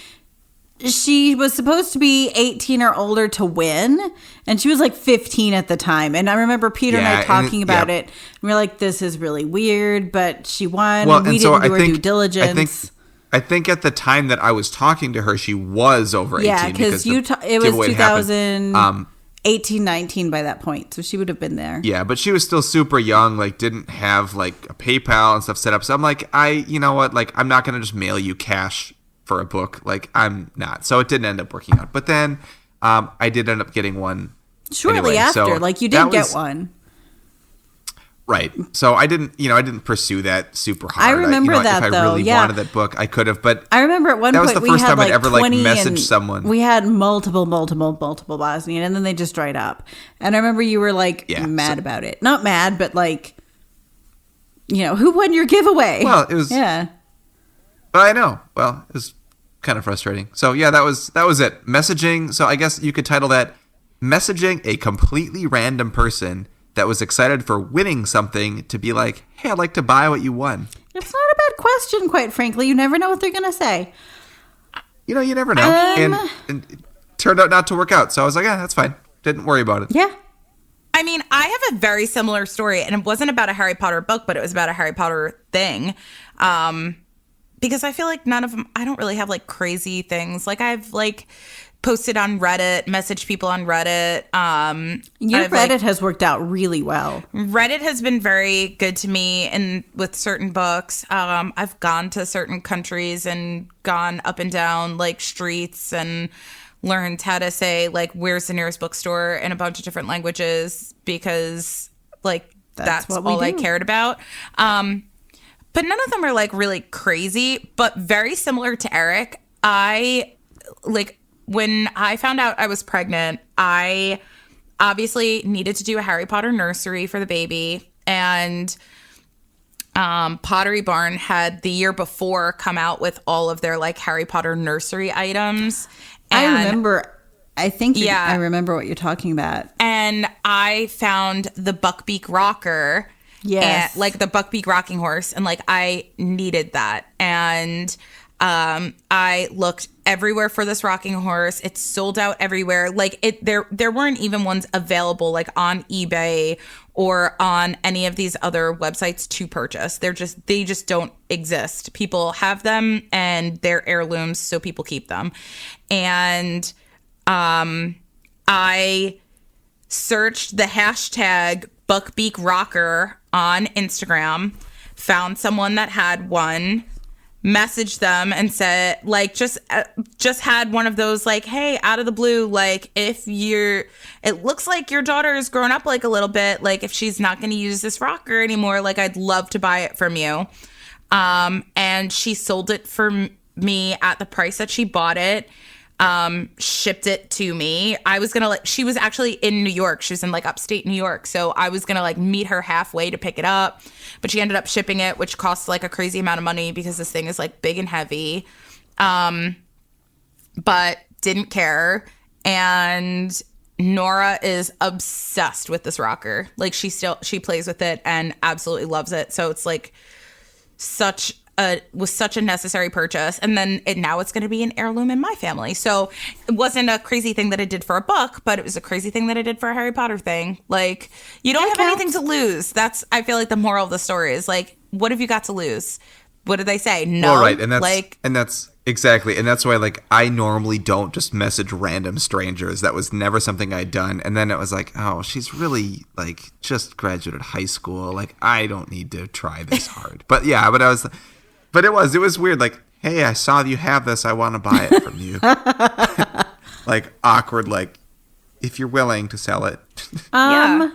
she was supposed to be 18 or older to win, and she was like 15 at the time. And I remember Peter and I talking about it. And we were like, "This is really weird," but she won. Well, and we didn't do our due diligence. I think at the time that I was talking to her, she was over 18. Yeah, because it was 2018, 19 by that point, so she would have been there. Yeah, but she was still super young, like didn't have like a PayPal and stuff set up. So I'm like, you know what? Like, I'm not gonna just mail you cash for a book. Like, I'm not. So it didn't end up working out. But then I did end up getting one shortly anyway. after. So like, you did get one. Right. So I didn't pursue that super hard. I remember that, if I really wanted that book, I could have. But I remember at one point that was the first time I'd ever like messaged someone. We had multiple Bosnian, and then they just dried up. And I remember you were like mad about it. Not mad, but like, who won your giveaway? Well, it was. Yeah. But I know. Well, it was kind of frustrating. So yeah, that was it. Messaging. So I guess you could title that "Messaging a Completely Random Person That Was Excited for Winning Something to Be Like, hey, I'd like to buy what you won." It's not a bad question, quite frankly. You never know what they're going to say. You never know. And it turned out not to work out. So I was like, that's fine. Didn't worry about it. Yeah. I mean, I have a very similar story, and it wasn't about a Harry Potter book, but it was about a Harry Potter thing. Because I feel like none of them, I don't really have like crazy things. Like, I've like posted on Reddit, messaged people on Reddit. Your Reddit has worked out really well. Reddit has been very good to me, and with certain books. I've gone to certain countries and gone up and down like streets and learned how to say like, where's the nearest bookstore in a bunch of different languages, because like that's all I cared about. But none of them are like really crazy, but very similar to Erik. When I found out I was pregnant, I obviously needed to do a Harry Potter nursery for the baby. And Pottery Barn had the year before come out with all of their like Harry Potter nursery items. And I remember what you're talking about. And I found the Buckbeak rocker. Yes. And, like the Buckbeak rocking horse. And like, I needed that. And I looked everywhere for this rocking horse. It's sold out everywhere. Like there weren't even ones available like on eBay or on any of these other websites to purchase. They just don't exist. People have them and they're heirlooms, so people keep them. And I searched the hashtag Buckbeak rocker on Instagram, found someone that had one, messaged them and said, like, just had one of those like, hey, out of the blue, like, it looks like your daughter has grown up like a little bit, like if she's not going to use this rocker anymore, like I'd love to buy it from you. And she sold it for me at the price that she bought it. Shipped it to me. She was actually in New York. She was in like upstate New York. So I was going to like meet her halfway to pick it up, but she ended up shipping it, which costs like a crazy amount of money because this thing is like big and heavy. But didn't care. And Nora is obsessed with this rocker. Like she plays with it and absolutely loves it. So it's like was such a necessary purchase. And then now it's going to be an heirloom in my family. So it wasn't a crazy thing that I did for a book, but it was a crazy thing that I did for a Harry Potter thing. Like, you don't have anything to lose. That's, I feel like the moral of the story is like, what have you got to lose? What did they say? No. Well, right. And that's exactly. And that's why, like, I normally don't just message random strangers. That was never something I'd done. And then it was like, oh, she's really like just graduated high school. Like, I don't need to try this hard. But yeah, but it was weird. Like, hey, I saw you have this. I want to buy it from you. Like, awkward. Like, if you're willing to sell it. Yeah.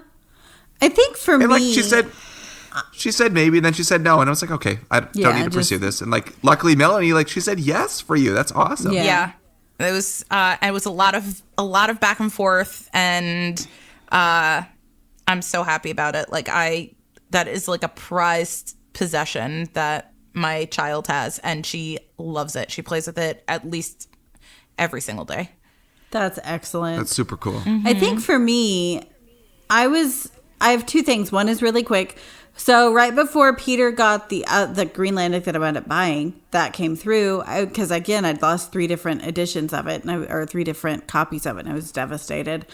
I think for me, like she said maybe, and then she said no, and I was like, okay, I don't need to pursue this. And like, luckily, Melanie, like, she said yes for you. That's awesome. Yeah. It was a lot of back and forth, and I'm so happy about it. Like, that is like a prized possession that my child has, and she loves it. She plays with it at least every single day. That's excellent. That's super cool. I think for me, I have two things. One is really quick. So right before Peter got the Greenlandic that I wound up buying, that came through, because again, I'd lost 3 different editions of it, or 3 different copies of it, and I was devastated.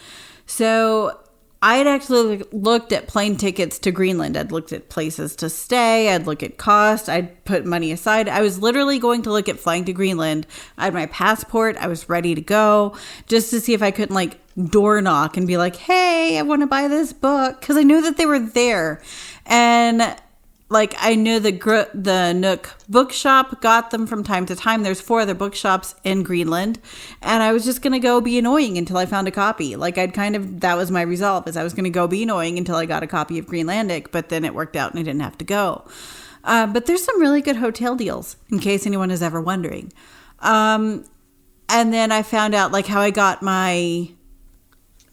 So I had actually looked at plane tickets to Greenland. I'd looked at places to stay. I'd look at cost. I'd put money aside. I was literally going to look at flying to Greenland. I had my passport. I was ready to go just to see if I couldn't like door knock and be like, hey, I want to buy this book. Because I knew that they were there. And like I knew the Nook bookshop got them from time to time. There's 4 other bookshops in Greenland. And I was just going to go be annoying until I found a copy. Like that was my resolve, is I was going to go be annoying until I got a copy of Greenlandic. But then it worked out and I didn't have to go. But there's some really good hotel deals in case anyone is ever wondering. And then I found out like how I got my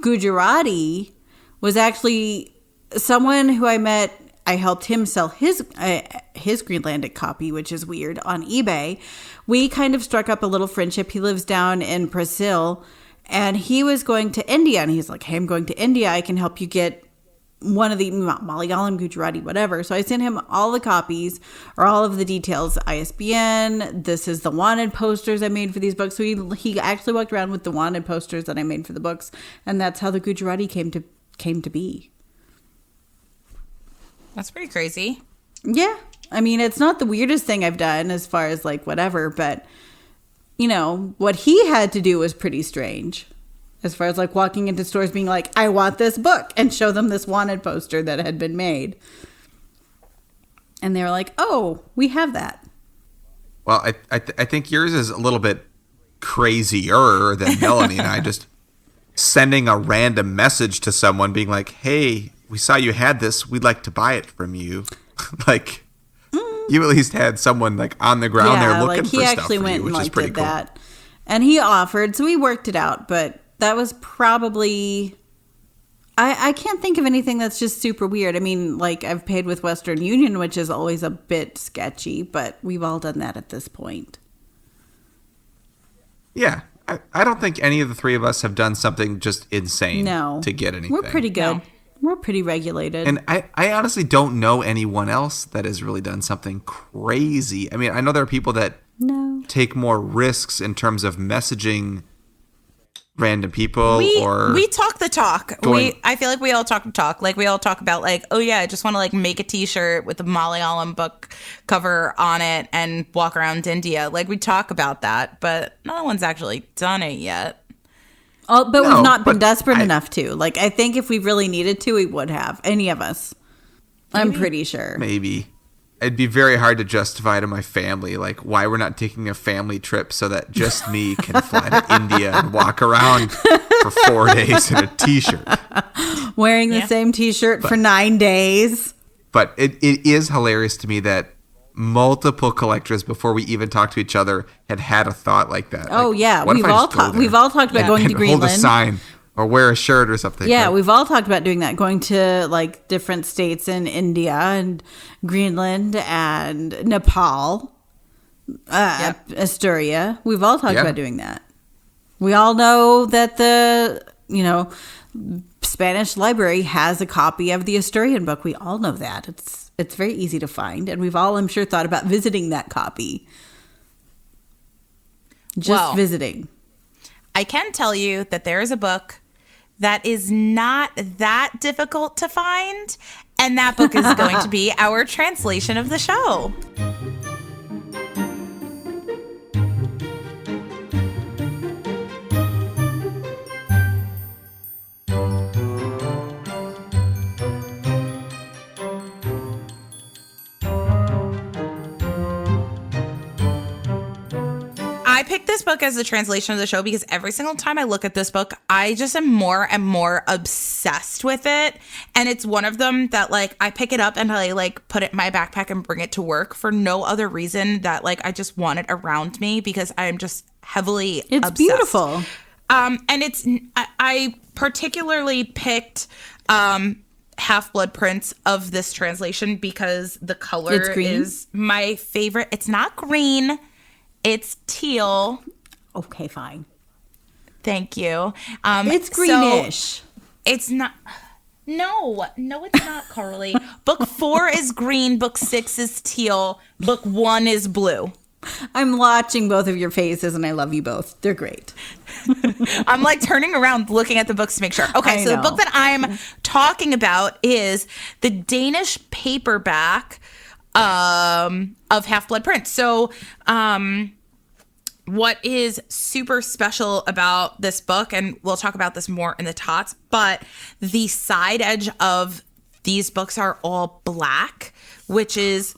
Gujarati was actually someone who I met. I helped him sell his Greenlandic copy, which is weird, on eBay. We kind of struck up a little friendship. He lives down in Brazil, and he was going to India. And he's like, hey, I'm going to India. I can help you get one of the Malayalam, Gujarati, whatever. So I sent him all the copies or all of the details, ISBN. This is the wanted posters I made for these books. So he actually walked around with the wanted posters that I made for the books. And that's how the Gujarati came to be. That's pretty crazy. Yeah. I mean, it's not the weirdest thing I've done as far as like whatever, but you know, what he had to do was pretty strange as far as like walking into stores being like, I want this book, and show them this wanted poster that had been made. And they were like, oh, we have that. Well, I think yours is a little bit crazier than Melanie and I, just sending a random message to someone being like, hey, we saw you had this. We'd like to buy it from you. Like, you at least had someone like on the ground there looking for stuff for you, which is pretty cool. Yeah, like he actually went and like did that. And he offered, so we worked it out. But that was probably, I can't think of anything that's just super weird. I mean, like I've paid with Western Union, which is always a bit sketchy, but we've all done that at this point. Yeah. I don't think any of the 3 of us have done something just insane to get anything. We're pretty good. No. We're pretty regulated. And I honestly don't know anyone else that has really done something crazy. I mean, I know there are people that take more risks in terms of messaging random people. We talk the talk. I feel like we all talk the talk. Like we all talk about like, oh yeah, I just want to like make a t-shirt with the Malayalam book cover on it and walk around India. Like we talk about that, but no one's actually done it yet. But we've not been desperate enough to. Like, I think if we really needed to, we would have. Any of us. I'm pretty sure. Maybe. It'd be very hard to justify to my family, like, why we're not taking a family trip so that just me can fly to India and walk around for 4 days in a t-shirt. Wearing the same t-shirt for 9 days. But it is hilarious to me that multiple collectors before we even talked to each other had a thought like that. Oh like, yeah, we've all talked about going to Greenland, hold a sign or wear a shirt or something. Yeah, we've all talked about doing that, going to like different states in India and Greenland and Nepal, Asturia. We've all talked about doing that. We all know that the Spanish library has a copy of the Asturian book. We all know that. It's very easy to find, and we've all, I'm sure, thought about visiting that copy. Visiting. I can tell you that there is a book that is not that difficult to find, and that book is going to be our translation of the show. I picked this book as the translation of the show because every single time I look at this book, I just am more and more obsessed with it. And it's one of them that like I pick it up and I like put it in my backpack and bring it to work for no other reason that like I just want it around me because I'm just heavily obsessed. It's beautiful. And I particularly picked Half-Blood Prince of this translation because the color is my favorite. It's not green. It's teal. Okay, fine. Thank you. It's greenish. So it's not. No, it's not, Carly. Book 4 is green. Book 6 is teal. Book 1 is blue. I'm watching both of your faces, and I love you both. They're great. I'm like turning around, looking at the books to make sure. Okay, so the book that I'm talking about is the Danish paperback of Half-Blood Prince. So, what is super special about this book, and we'll talk about this more in the tots, but the side edge of these books are all black, which is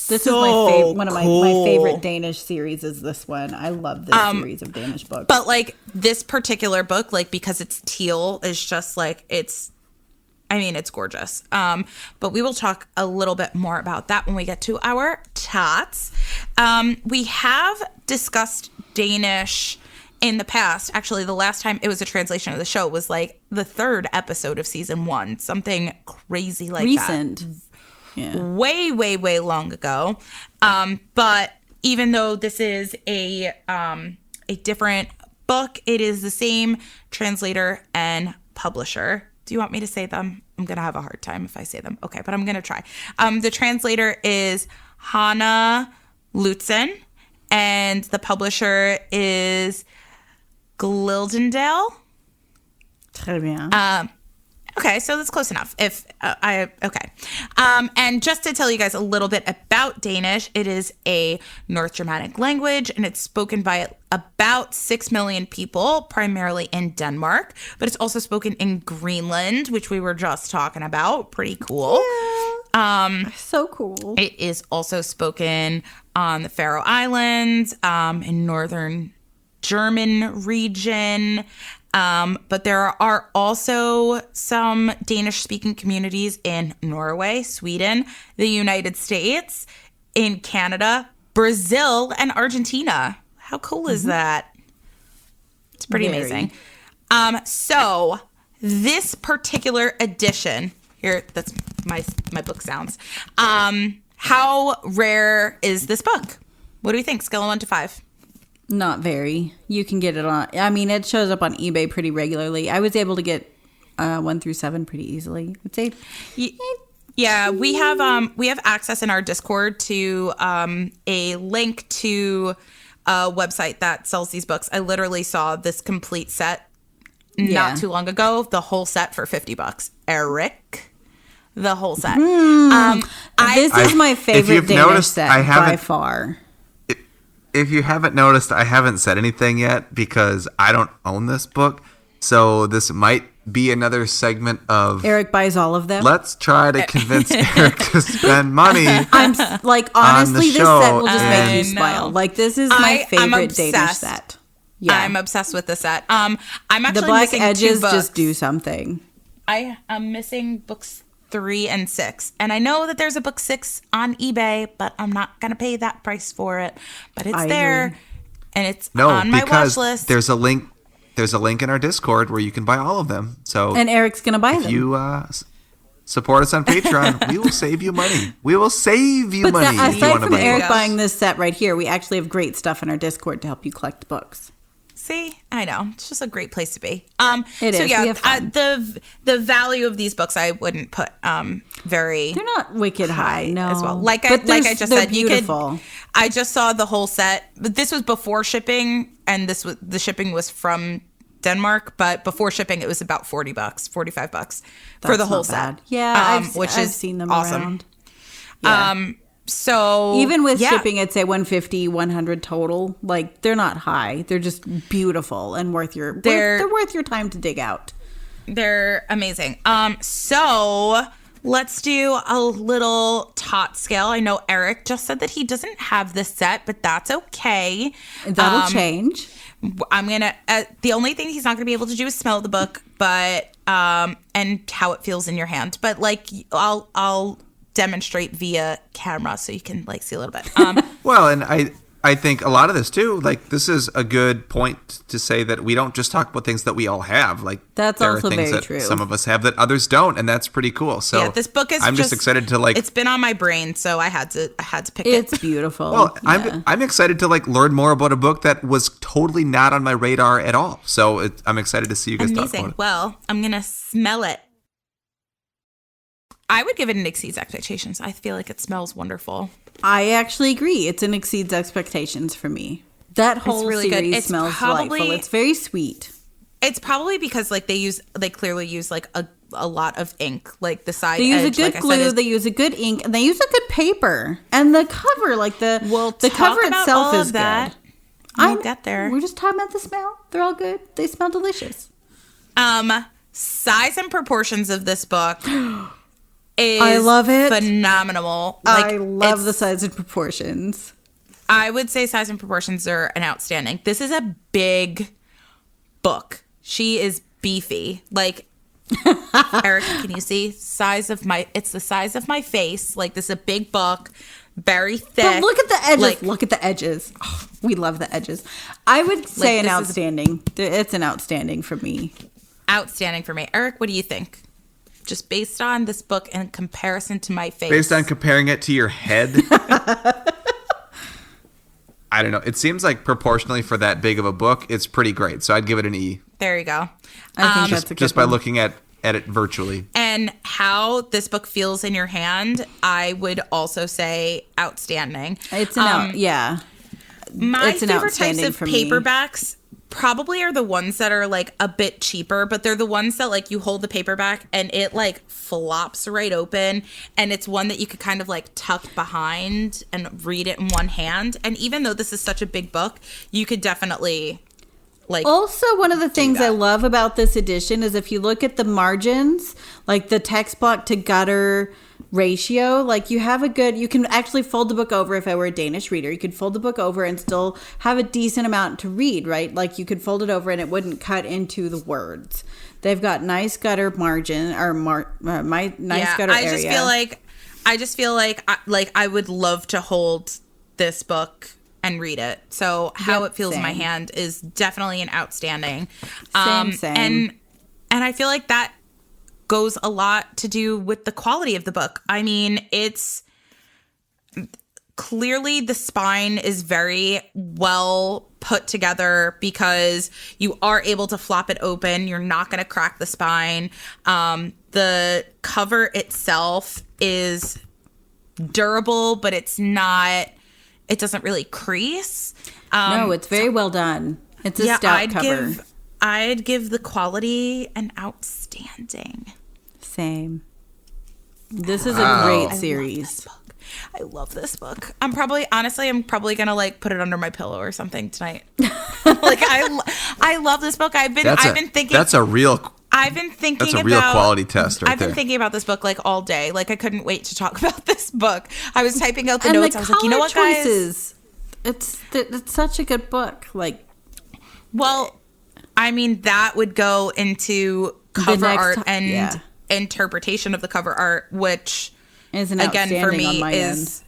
this is one of my favorite Danish series is this one. I love this series of Danish books. But like this particular book, like because it's teal, is just like it's gorgeous. But we will talk a little bit more about that when we get to our tots. We have discussed Danish in the past. Actually, the last time it was a translation of the show was like the 3rd episode of season 1, something crazy like recent. that. Yeah. Way, way, way long ago. But even though this is a different book, it is the same translator and publisher. Do you want me to say them? I'm going to have a hard time if I say them. Okay, but I'm going to try. The translator is Hanna Lutzen, and the publisher is Glildendale. Très bien. Okay, so that's close enough. And just to tell you guys a little bit about Danish, it is a North Germanic language, and it's spoken by about 6 million people, primarily in Denmark. But it's also spoken in Greenland, which we were just talking about. Pretty cool. Yeah. So cool. It is also spoken on the Faroe Islands, in northern German region. But there are also some Danish-speaking communities in Norway, Sweden, the United States, in Canada, Brazil, and Argentina. How cool is that? It's pretty amazing. So this particular edition here, that's my book sounds. How rare is this book? What do we think? Scale of 1 to 5. Not very. You can get it on. I mean, it shows up on eBay pretty regularly. I was able to get 1 through 7 pretty easily. I'd say. Yeah, we have access in our Discord to a link to a website that sells these books. I literally saw this complete set not too long ago. The whole set for $50. Erik, the whole set. This is my favorite Danish set by far. If you haven't noticed, I haven't said anything yet because I don't own this book. So this might be another segment of Erik buys all of them. Let's try to convince Erik to spend money. I'm like, honestly, this set will just make you smile. Like, this is my favorite Danish set. Yeah, I'm obsessed with the set. I'm actually the black missing edges 2 books. just do something. I am missing books 3 and 6, and I know that there's a book 6 on eBay, but I'm not gonna pay that price for it. But it's there, and it's on my watch list. There's a link in our Discord where you can buy all of them. So and Erik's gonna buy them. If you support us on Patreon, we will save you money. We will save you money. Aside from Erik buying this set right here, we actually have great stuff in our Discord to help you collect books. See, I know. It's just a great place to be. It so is. yeah, the value of these books I wouldn't put very. They're not wicked high, no. As well. Like I just said, beautiful. I just saw the whole set, but this was before shipping, and the shipping was from Denmark, but before shipping it was about $40, $45 for the whole set. Yeah, I've seen them awesome. Around. Yeah. So even with shipping, I'd say 150, 100 total. Like, they're not high. They're just beautiful and they're worth your time to dig out. They're amazing. So let's do a little tot scale. I know Erik just said that he doesn't have this set, but that's okay. That'll change. I'm gonna. The only thing he's not gonna be able to do is smell the book, but and how it feels in your hand. But like, I'll demonstrate via camera so you can like see a little bit. Well, and I think a lot of this too, like this is a good point to say that we don't just talk about things that we all have. Like that's there also are things very that true. Some of us have that others don't, and that's pretty cool. So yeah, this book is. I'm just excited to like. It's been on my brain, so I had to pick it. It's beautiful. Well, yeah. I'm excited to like learn more about a book that was totally not on my radar at all. So I'm excited to see you guys talk about it. Well, I'm gonna smell it. I would give it an exceeds expectations. I feel like it smells wonderful. I actually agree. It's an exceeds expectations for me. That whole really series good. smells delightful. It's very sweet. It's probably because like they clearly use like a lot of ink, like the side. They use edge, a good glue. They use a good ink, and they use a good paper. And the cover, like the cover itself is good. I'll get there. We're just talking about the smell. They're all good. They smell delicious. Size and proportions of this book is I love it. Phenomenal. I love the size and proportions. I would say size and proportions are an outstanding. This is a big book. She is beefy. Like, Erik, can you see? It's the size of my face. Like, this is a big book. Very thick. But look at the edges. Like, look at the edges. Oh, we love the edges. I would say an outstanding. It's an outstanding for me. Outstanding for me. Erik, what do you think? Just based on this book in comparison to my face. Based on comparing it to your head? I don't know. It seems like proportionally for that big of a book, it's pretty great. So I'd give it an E. There you go. I think that's a good just by looking at it virtually. And how this book feels in your hand, I would also say outstanding. It's My favorite types of paperbacks probably are the ones that are like a bit cheaper, but they're the ones that like you hold the paperback and it like flops right open, and it's one that you could kind of like tuck behind and read it in one hand. And even though this is such a big book, you could definitely like. Also, one of the things I love about this edition is if you look at the margins, like the text block to gutter ratio, like you can actually fold the book over. If I were a Danish reader, you could fold the book over and still have a decent amount to read, right? Like you could fold it over and it wouldn't cut into the words. They've got nice gutter margin or nice gutter area. I just feel like I would love to hold this book and read it. So how it feels in my hand is definitely an outstanding. Same. And I feel like that goes a lot to do with the quality of the book. I mean, it's clearly the spine is very well put together because you are able to flop it open. You're not going to crack the spine. The cover itself is durable, but it doesn't really crease. No, it's very well done. It's a stout cover. I'd give the quality an outstanding. Same. This is a great series. I love this book. I'm probably gonna like put it under my pillow or something tonight. Like I love this book. I've been thinking that's a real quality test right I've been thinking about this book like all day. Like I couldn't wait to talk about this book. I was typing out the notes. I was like, you know what, guys? It's such a good book. Like, well, I mean that would go into cover art and interpretation of the cover art, which is again for me is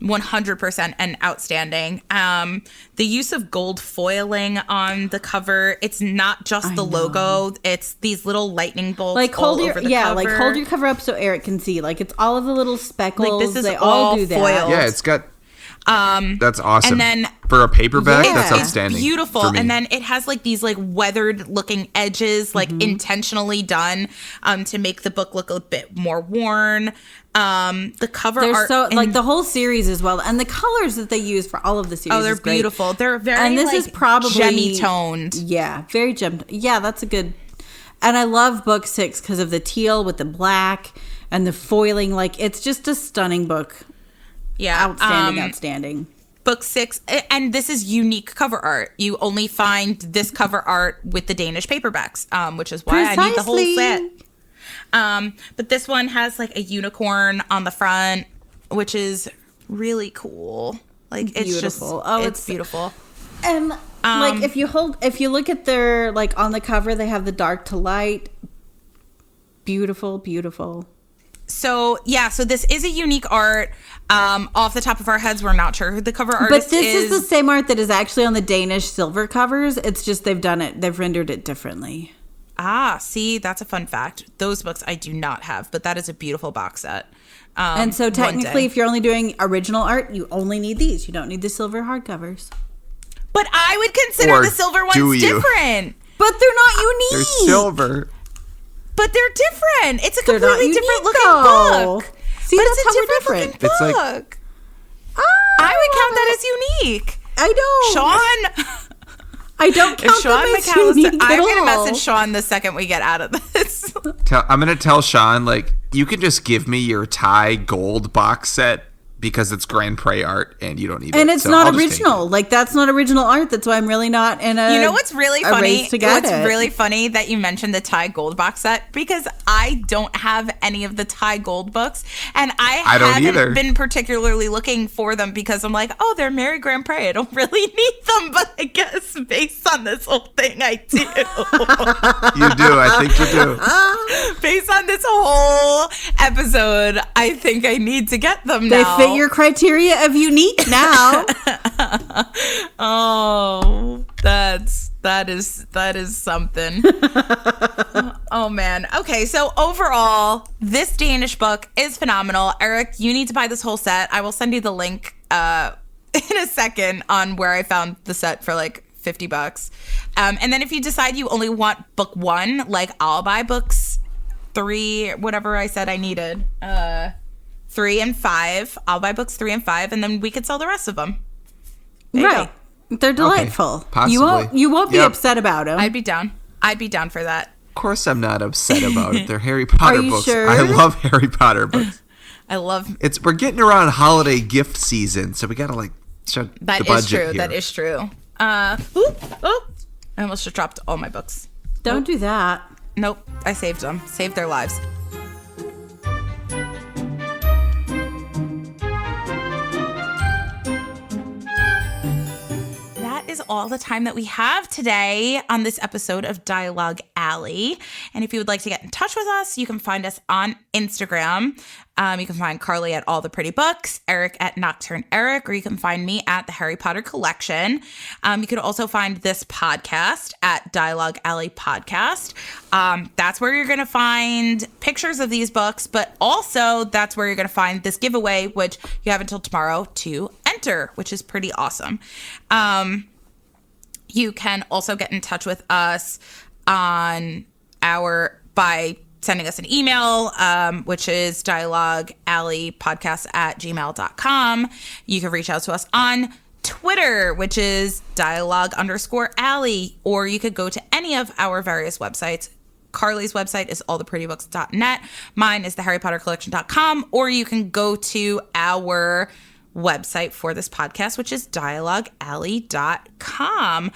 100% and outstanding. The use of gold foiling on the cover, it's not just the logo, it's these little lightning bolts like all over the cover. Like hold your cover up so Erik can see. Like it's all of the little speckles. Like this is they all do that. foiled. Yeah, it's got that's awesome. And then for a paperback, that's outstanding. It's beautiful. And then it has like these like weathered looking edges, like intentionally done to make the book look a bit more worn. The cover art, like the whole series as well, and the colors that they use for all of the series. Oh, they're beautiful. They're very and this is probably gemmy toned. Yeah, very gemmed. Yeah, that's a good. And I love book 6 because of the teal with the black and the foiling. Like it's just a stunning book. Yeah, outstanding. Book 6, and this is unique cover art. You only find this cover art with the Danish paperbacks, which is why I need the whole set. But this one has like a unicorn on the front, which is really cool. Like it's beautiful. It's beautiful. And like if you look at their like on the cover, they have the dark to light. Beautiful, beautiful. So this is a unique art. Off the top of our heads, we're not sure who the cover artist is. But this is the same art that is actually on the Danish silver covers. It's just they've rendered it differently. Ah, see, that's a fun fact. Those books I do not have, but that is a beautiful box set. And so technically, if you're only doing original art, you only need these. You don't need the silver hardcovers. But I would consider the silver ones different. But they're not unique. They're silver. But they're different. It's a completely different looking book. See, but that's it's how a we're different different. looking book. I would count that as unique. I don't. Sean. I don't count them as unique I'm at going to all. message Sean the second we get out of this. I'm going to tell Sean, like, you can just give me your Thai gold box set because it's Grand Prix art and you don't need it. And it's not original. Like, that's not original art. That's why I'm really not in a. You know what's really funny? What's really funny that you mentioned the Thai gold box set, because I don't have any of the Thai gold books, and I haven't been particularly looking for them because I'm like, oh, they're Mary Grand Prix. I don't really need them, but I guess based on this whole thing, I do. You do. I think you do. Based on this whole episode, I think I need to get them now. They fit your criteria of unique now. Oh, that is something. Oh man. Okay, so overall, this Danish book is phenomenal. Erik, you need to buy this whole set. I will send you the link in a second on where I found the set for like $50. And then if you decide you only want book 1, like I'll buy books 3, whatever I said I needed. 3 and 5. I'll buy books 3 and 5, and then we could sell the rest of them. Right. They're delightful. Possibly. You won't be upset about them. I'd be down for that. Of course I'm not upset about it. They're Harry Potter books. Sure? I love Harry Potter books. We're getting around holiday gift season, so we gotta like start the budget here. That is true. I almost just dropped all my books. Don't do that. Nope. I saved them. Saved their lives. Is all the time that we have today on this episode of Dialogue Alley. And if you would like to get in touch with us, you can find us on Instagram. You can find Carly at All the Pretty Books, Erik at Nocturne Erik, or you can find me at the Harry Potter Collection. You can also find this podcast at Dialoguealleypodcast. That's where you're going to find pictures of these books, but also that's where you're going to find this giveaway, which you have until tomorrow to enter, which is pretty awesome. You can also get in touch with us by sending us an email, which is dialoguealleypodcast@gmail.com. You can reach out to us on Twitter, which is dialogue_alley, or you could go to any of our various websites. Carly's website is alltheprettybooks.net. Mine is theharrypottercollection.com, or you can go to our website for this podcast, which is dialoguealley.com.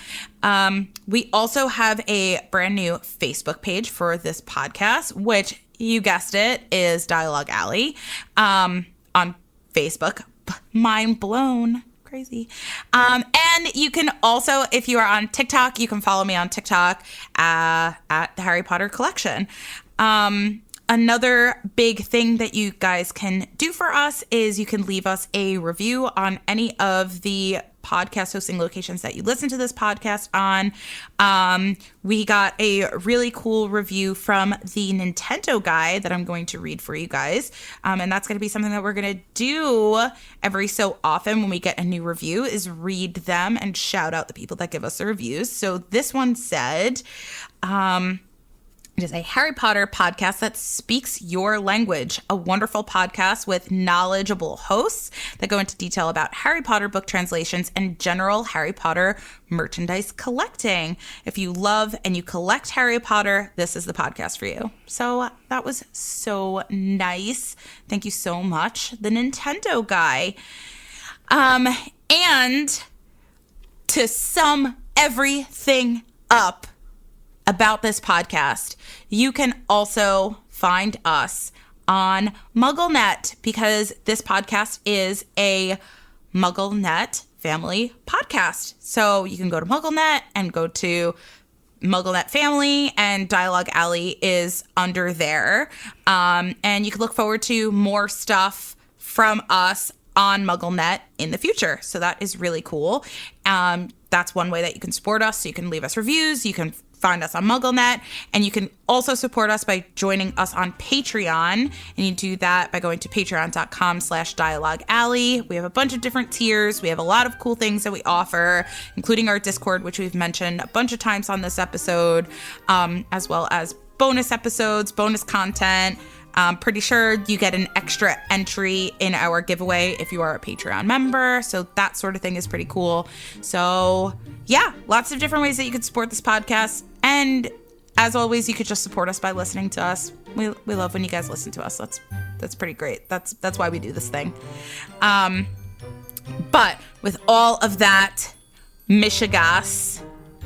We also have a brand new Facebook page for this podcast, which, you guessed it, is Dialogue Alley on Facebook. Mind blown. Crazy. And you can also, if you are on TikTok, you can follow me on TikTok at the Harry Potter Collection. Another big thing that you guys can do for us is you can leave us a review on any of the podcast hosting locations that you listen to this podcast on. We got a really cool review from the Nintendo guy that I'm going to read for you guys. And that's going to be something that we're going to do every so often when we get a new review, is read them and shout out the people that give us the reviews. So this one said, it is a Harry Potter podcast that speaks your language, a wonderful podcast with knowledgeable hosts that go into detail about Harry Potter book translations and general Harry Potter merchandise collecting. If you love and you collect Harry Potter, this is the podcast for you. So that was so nice. Thank you so much, the Nintendo guy. And to sum everything up about this podcast, you can also find us on MuggleNet, because this podcast is a MuggleNet family podcast. So you can go to MuggleNet and go to MuggleNet Family, and Dialogue Alley is under there. And you can look forward to more stuff from us on MuggleNet in the future. So that is really cool. That's one way that you can support us. So you can leave us reviews. You can find us on MuggleNet, and you can also support us by joining us on Patreon, and you do that by going to patreon.com/dialoguealley. We have a bunch of different tiers. We have a lot of cool things that we offer, including our Discord, which we've mentioned a bunch of times on this episode, as well as bonus episodes, bonus content. Pretty sure you get an extra entry in our giveaway if you are a Patreon member. So that sort of thing is pretty cool. So yeah, lots of different ways that you could support this podcast. And as always, you could just support us by listening to us. We love when you guys listen to us. That's pretty great. That's why we do this thing. But with all of that mishigas,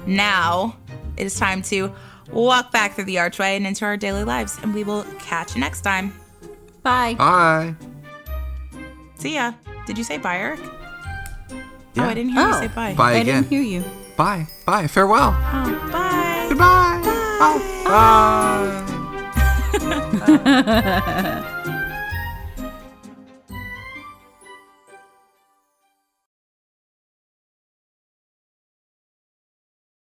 now it is time to walk back through the archway and into our daily lives, and we will catch you next time. Bye. Bye. See ya. Did you say bye, Eric? Yeah. Oh, I didn't hear you say bye. Bye again. I didn't hear you. Bye. Bye. Farewell. Oh, bye. Goodbye. Bye. Bye. Bye.